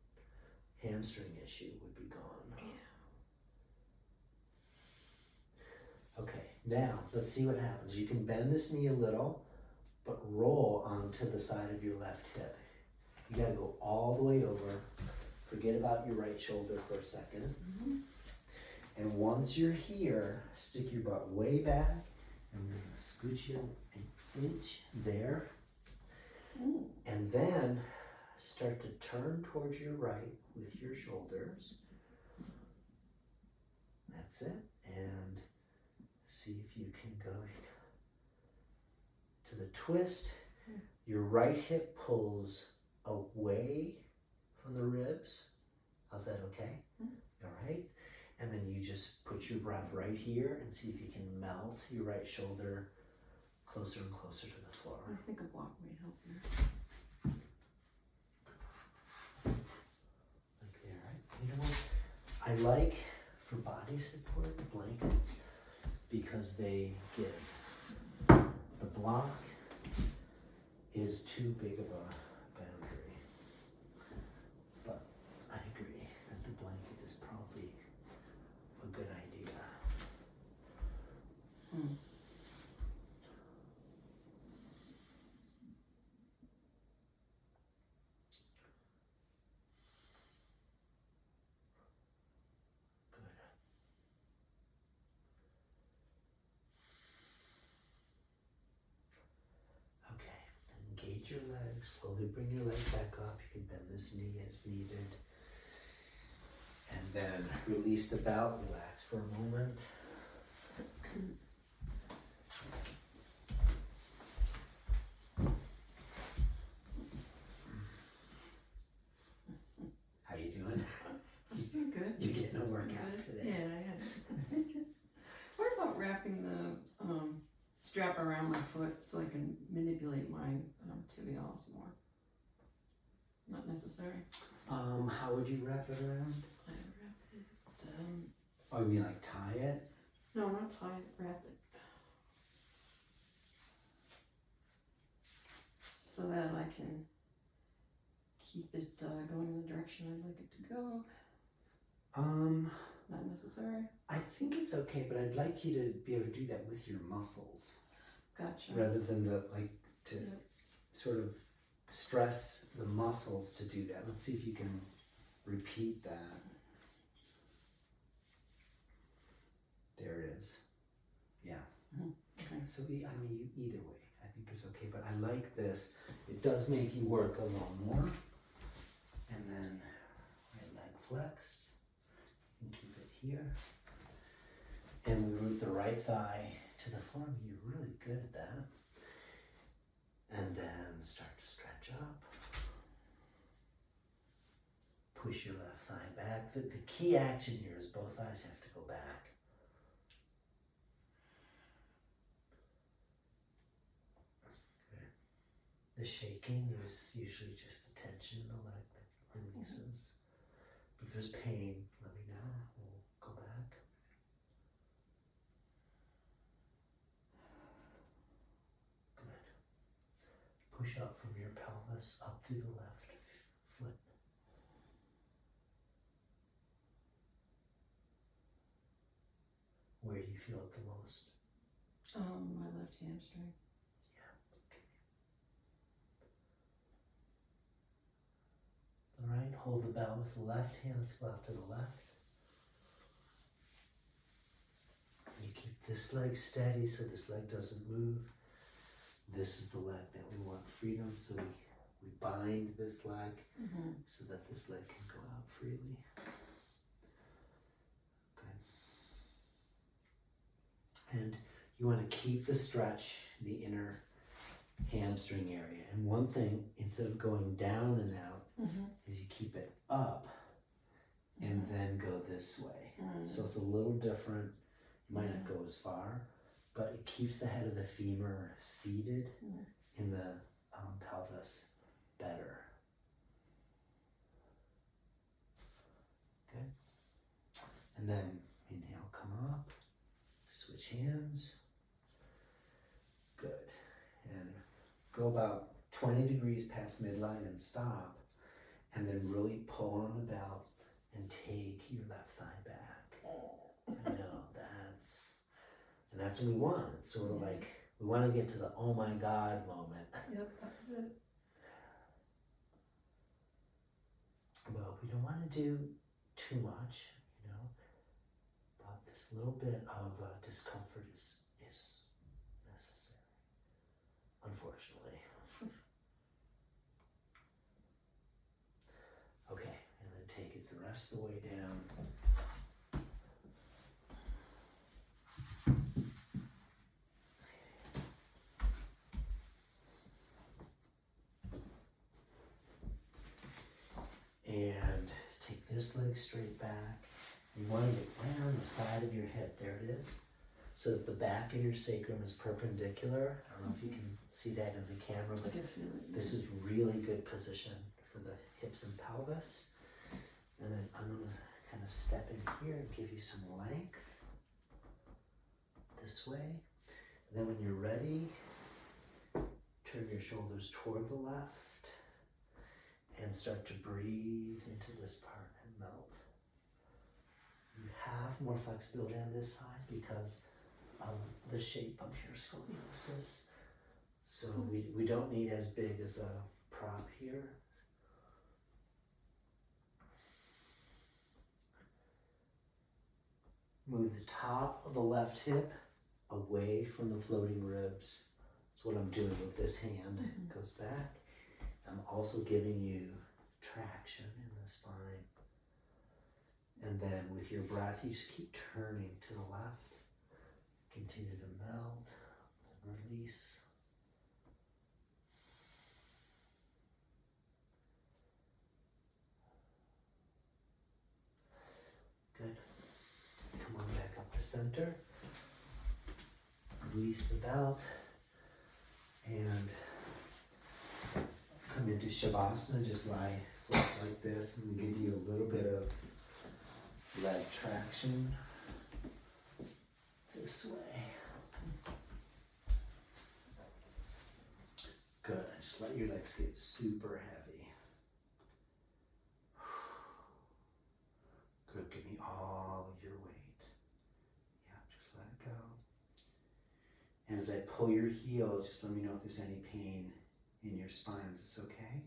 Hamstring issue would be gone. Okay, now let's see what happens. You can bend this knee a little, but roll onto the side of your left hip. You gotta go all the way over. Forget about your right shoulder for a second. And once you're here, stick your butt way back, and we're gonna scooch you an inch there. And then start to turn towards your right with your shoulders. That's it. And see if you can go to the twist. Your right hip pulls away from the ribs. How's that, okay? All right. And then you just put your breath right here and see if you can melt your right shoulder closer and closer to the floor. I think a block might help here. Like there, right? You know what? I like, for body support, the blankets, because they give. The block is too big of a boundary. But I agree that the blanket is probably a good idea. Engage your legs, slowly bring your leg back up. You can bend this knee as needed. And then release the belt, relax for a moment. How you doing? Good. You're getting a workout today. Yeah, I had. What about wrapping the strap around my foot so I can manipulate my tibials more? Not necessary. How would you wrap it around? I wrap it. Oh, you mean like tie it? No, not tie it. Wrap it. So that I can keep it going in the direction I'd like it to go. Not necessary. I think it's okay, but I'd like you to be able to do that with your muscles. Gotcha. Rather than to sort of stress the muscles to do that. Let's see if you can repeat that. There it is. Yeah. Okay. So either way, I think is okay. But I like this. It does make you work a little more. And then right leg flexed. You can keep it here. And we root the right thigh to the floor. You're really good at that. And then start to stretch up. Push your left thigh back. The key action here is both thighs have to go back. Good. The shaking is usually just the tension in the leg that releases. But if there's pain, let me know. We'll go back. Push up from your pelvis up through the left foot. Where do you feel it the most? My left hamstring. Yeah, okay. All right, hold the bell with the left hand. Let's go out to the left. You keep this leg steady so this leg doesn't move. This is the leg that we want freedom, so we bind this leg so that this leg can go out freely. Okay. And you want to keep the stretch in the inner hamstring area. And one thing, instead of going down and out, is you keep it up and then go this way. So it's a little different. You might not go as far, but it keeps the head of the femur seated in the pelvis better. Okay. And then inhale, come up, switch hands. Good. And go about 20 degrees past midline and stop. And then really pull on the belt and take your left thigh back. I know, that's what we want. It's sort of like, we want to get to the oh my God moment. Yep, that's it. Well, we don't want to do too much, but this little bit of discomfort is necessary, unfortunately. Okay, and then take it the rest of the way down. this leg straight back. You want to get right on the side of your hip. There it is. So that the back of your sacrum is perpendicular. I don't know if you can see that in the camera, but this is really good position for the hips and pelvis. And then I'm going to kind of step in here and give you some length this way. And then when you're ready, turn your shoulders toward the left and start to breathe into this part and melt. You have more flexibility on this side because of the shape of your scoliosis. So we don't need as big as a prop here. Move the top of the left hip away from the floating ribs. That's what I'm doing with this hand. It goes back. I'm also giving you traction in the spine. And then with your breath, you just keep turning to the left. Continue to melt and release. Good. Come on back up to center. Release the belt. And come into Shavasana. Just lie flat like this and give you a little bit of leg traction this way. Good. Just let your legs get super heavy. Good. Give me all of your weight. Yeah, just let it go. And as I pull your heels, just let me know if there's any pain in your spine. Is this okay?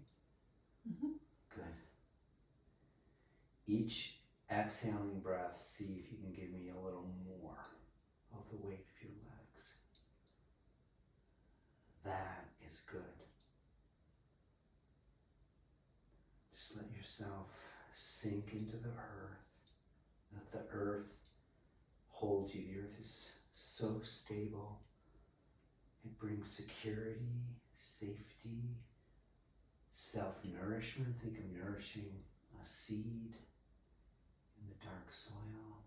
Mm-hmm. Good. Each exhaling breath, see if you can give me a little more of the weight of your legs. That is good. Just let yourself sink into the earth. Let the earth hold you. The earth is so stable. It brings security, safety, self-nourishment. Think of nourishing a seed in the dark soil.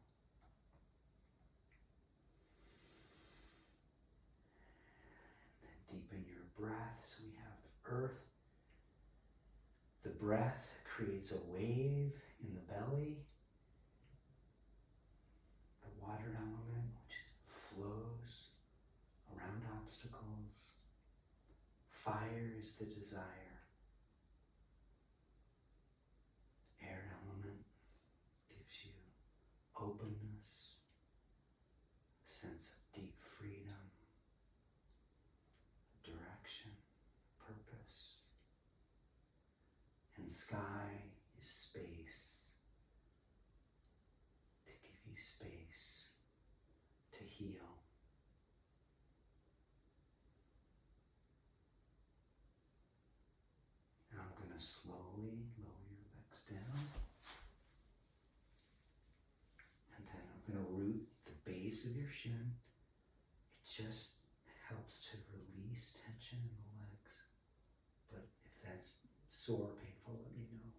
And then deepen your breath. So we have earth. The breath creates a wave in the belly. The water element which flows around obstacles. Fire is the desire. Air element gives you openness, a sense of deep freedom, direction, purpose. And sky is space, to give you space to heal. And I'm going to slowly lower your legs down. And then I'm going to root the base of your shin. It just helps to release tension in the legs. But if that's sore or painful, let me know.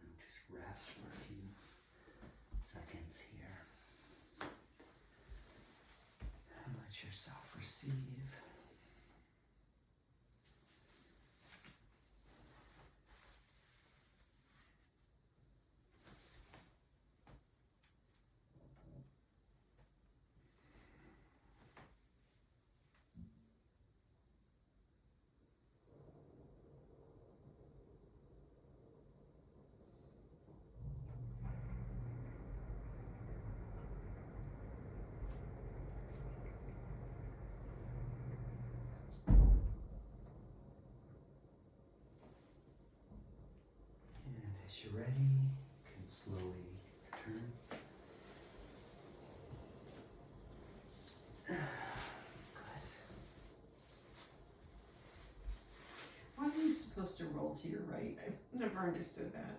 Right there. And just rest for a few seconds here. And let yourself receive. And as you're ready, you can slowly return. Good. Why are you supposed to roll to your right? I've never understood that.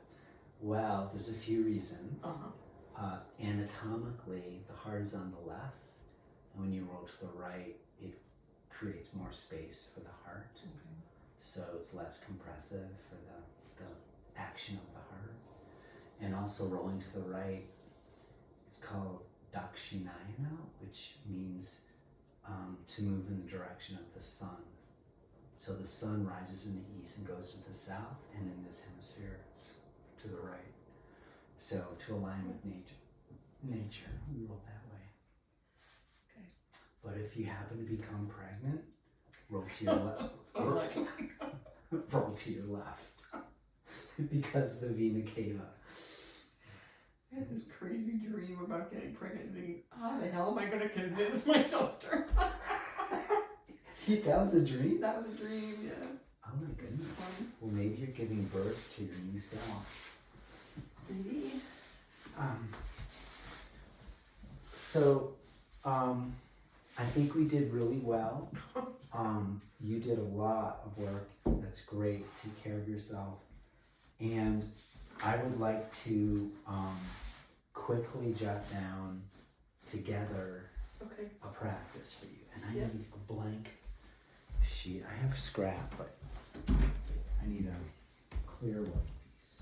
Well, there's a few reasons. Uh-huh. anatomically, the heart is on the left, and when you roll to the right, it creates more space for the heart. Okay. So it's less compressive for the action of the heart. And also rolling to the right, it's called Dakshinayana, which means to move in the direction of the sun. So the sun rises in the east and goes to the south, and in this hemisphere it's to the right. So to align with nature, we roll that way. Okay. But if you happen to become pregnant, roll to your left. Roll to your left. Because the Vena Cava. I had this crazy dream about getting pregnant and thinking, how the hell am I going to convince my doctor? That was a dream? That was a dream, yeah. Oh my goodness. Well, maybe you're giving birth to your new self. Maybe. I think we did really well. You did a lot of work. That's great. Take care of yourself. And I would like to quickly jot down together a practice for you. And I need a blank sheet. I have scrap, but I need a clear one piece.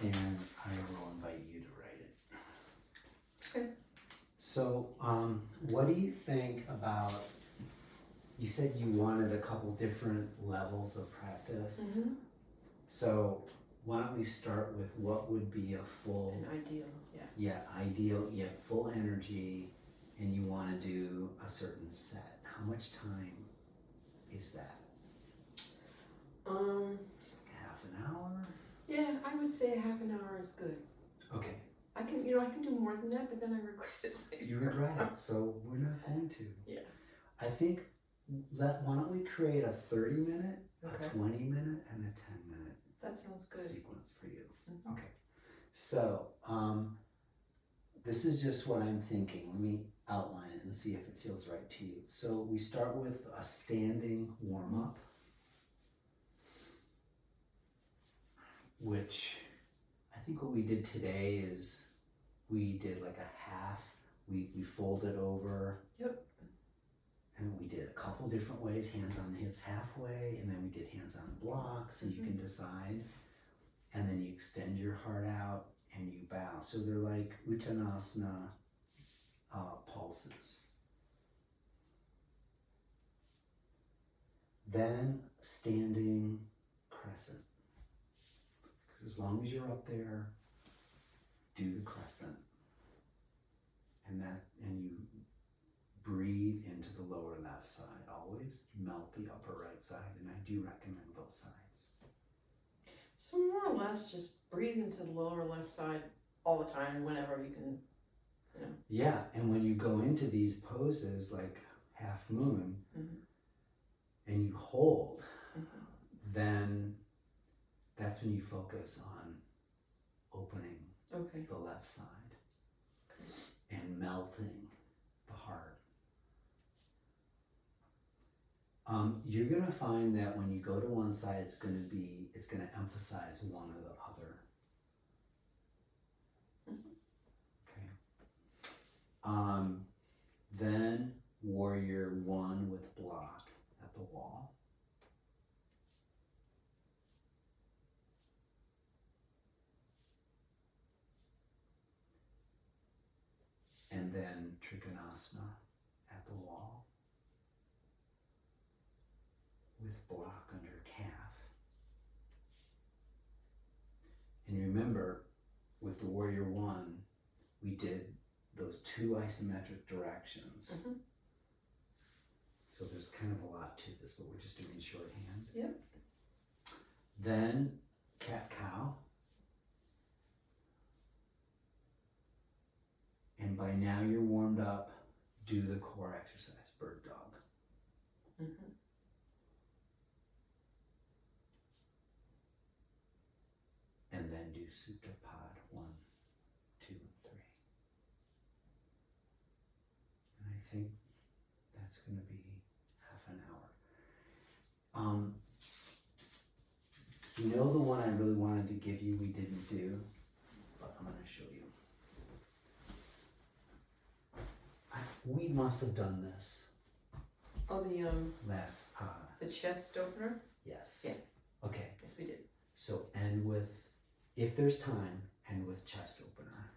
And I will invite you to write it. Okay. So, what do you think about, you said you wanted a couple different levels of practice. Mm-hmm. So, why don't we start with what would be a full... An ideal, ideal, you have full energy and you want to do a certain set. How much time is that? It's like half an hour? Yeah, I would say half an hour is good. Okay. I can do more than that, but then I regret it later. You regret it, so we're not going to. Yeah. I think, why don't we create a 30-minute, Okay. a 20-minute, and a 10-minute That sounds good. sequence for you. Mm-hmm. Okay. So, this is just what I'm thinking. Let me outline it and see if it feels right to you. So we start with a standing warm-up, which I think what we did today is we did like a half, we folded over. Yep. And we did a couple different ways, hands on the hips halfway, and then we did hands on the block, so you can decide. And then you extend your heart out and you bow. So they're like Uttanasana pulses. Then standing crescent. As long as you're up there, do the crescent. And you breathe into the lower left side. Always melt the upper right side, and I do recommend both sides. So more or less just breathe into the lower left side all the time, whenever you can, Yeah, and when you go into these poses like half moon, and you hold, then that's when you focus on opening the left side and melting the heart. You're gonna find that when you go to one side, it's gonna emphasize one or the other. Okay. Then warrior one with block at the wall. And then Trikonasana at the wall with block under calf. And remember, with the warrior one, we did those two isometric directions. So there's kind of a lot to this, but we're just doing shorthand. Yep. Then cat-cow. And by now you're warmed up, do the core exercise, bird dog. Mm-hmm. And then do Supta Pod 1, 2, 3. And I think that's going to be half an hour. You know the one I really wanted to give you we didn't do, but I'm going to show you. We must have done this Oh, last. the chest opener? Yes. Yeah. Okay. Yes, we did. So end with, if there's time, end with chest opener.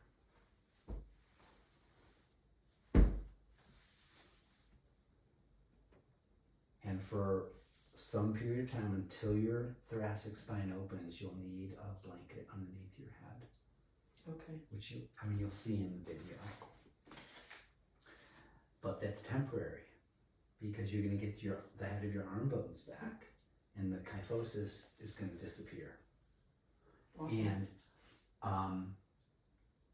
And for some period of time until your thoracic spine opens, you'll need a blanket underneath your head, Okay. which you'll see in the video. But that's temporary because you're going to get the head of your arm bones back, and the kyphosis is going to disappear. Awesome. And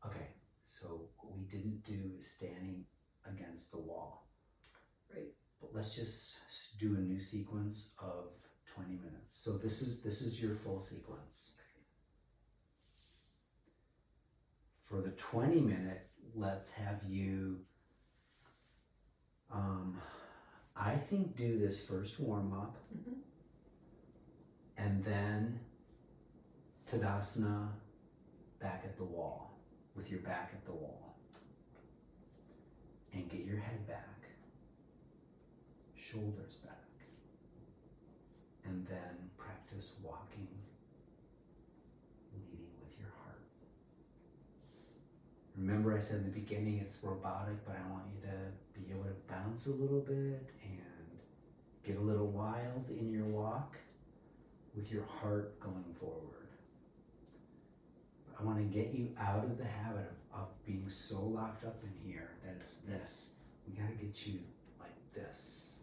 okay, so what we didn't do is standing against the wall. Right. But let's just do a new sequence of 20 minutes. So this is your full sequence. For the 20-minute, let's have you I think do this first warm-up, Mm-hmm. and then Tadasana back at the wall, with your back at the wall. And get your head back, shoulders back, and then practice walking, leading with your heart. Remember I said in the beginning it's robotic, but I want you to be able to bounce a little bit and get a little wild in your walk with your heart going forward. I want to get you out of the habit of being so locked up in here that it's this. We got to get you like this,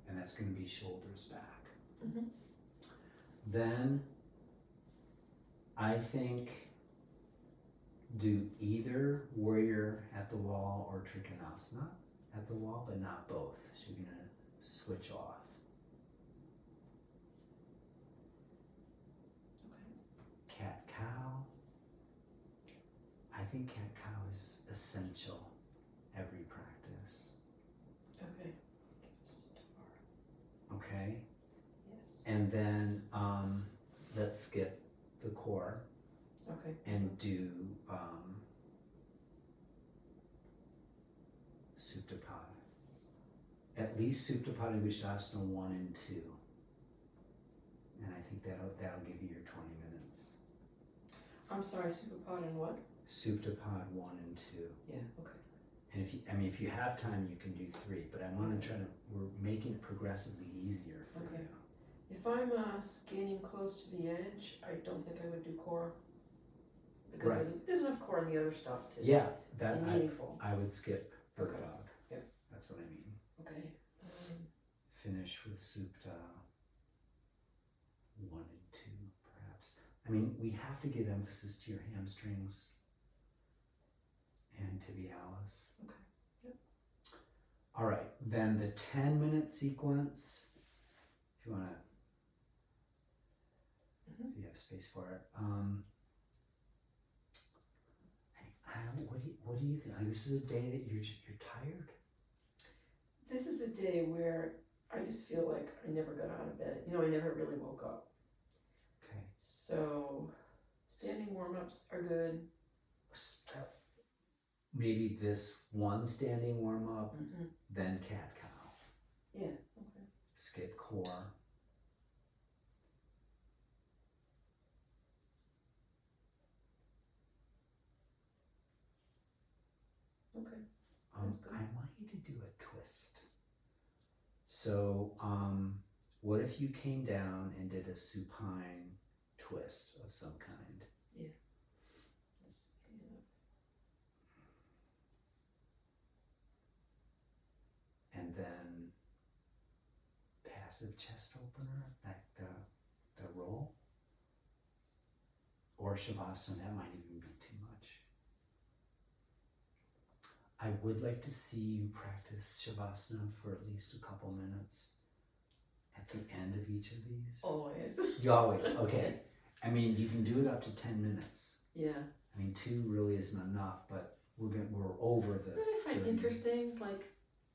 and that's going to be shoulders back. Mm-hmm. Then I think do either warrior at the wall or trikonasana at the wall, but not both. So you're going to switch off. Okay. Cat-cow. I think cat-cow is essential every practice. Okay. Okay? Yes. And then let's skip the core Okay. and do Supta-Pada. At least Supta-Pada Visthasana 1 and 2. And I think that'll give you your 20 minutes. I'm sorry, Supta-Pada and what? Supta-Pada 1 and 2. Yeah, okay. And if you have time, you can do 3. But I want to we're making it progressively easier for Okay. you. If I'm scanning close to the edge, I don't think I would do core. Because Right. there's enough core in the other stuff to Yeah, that be meaningful. I would skip bird Okay. dog. Yep. That's what I mean. Okay. Finish with Supta 1 and 2, perhaps. I mean, we have to give emphasis to your hamstrings and tibialis. Okay. Yep. All right. Then the 10-minute sequence, if you want to, Mhm. if you have space for it. What do you think? Like, this is a day that you're tired. This is a day where I just feel like I never got out of bed. I never really woke up. Okay. So standing warm-ups are good. Maybe this one standing warm up, Mm-hmm. then cat cow. Yeah. Okay. Skip core. Okay. That's good. I want you to do a twist. So, what if you came down and did a supine twist of some kind? Yeah. That's easy enough. And then passive chest opener, like the roll. Or shavasana, that might even be too much. I would like to see you practice Shavasana for at least a couple minutes at the end of each of these. Always. You always, okay. I mean, you can do it up to 10 minutes. Yeah. I mean, 2 really isn't enough, but we're over the. What I find 30. interesting, like,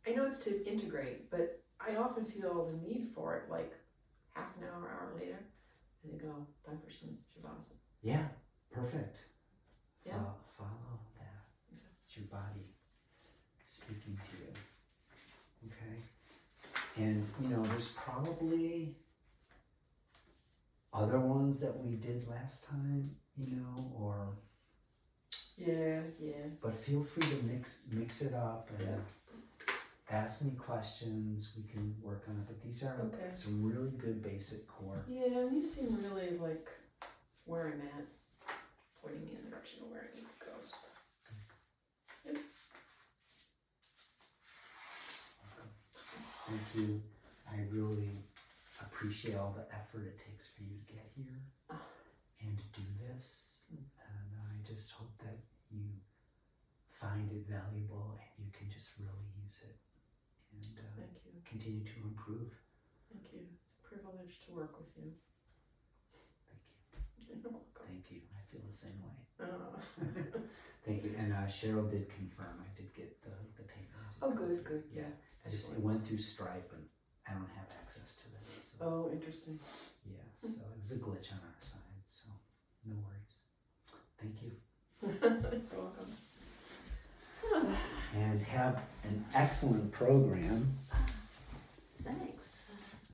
I know it's to integrate, but I often feel the need for it, like half an hour later, and they go, time for some Shavasana. Yeah, perfect. Yeah. Follow that. It's your body speaking to you. Okay? And, there's probably other ones that we did last time, or. Yeah. But feel free to mix it up and ask me questions. We can work on it. But these are some really good basic core. Yeah, and these seem really like where I'm at, pointing me in the direction of where I need to go. So. Yep. Thank you. I really appreciate all the effort it takes for you to get here and to do this. And I just hope that you find it valuable and you can just really use it and Thank you. continue to improve. Thank you. It's a privilege to work with you. Thank you. You're welcome. Thank you. I feel the same way. Thank you. And Cheryl did confirm I did get the payment. Oh, good. Yeah. It went through Stripe and I don't have access to that. So. Oh, interesting. Yeah, so it was a glitch on our side, so no worries. Thank you. You're welcome. And have an excellent program. Thanks.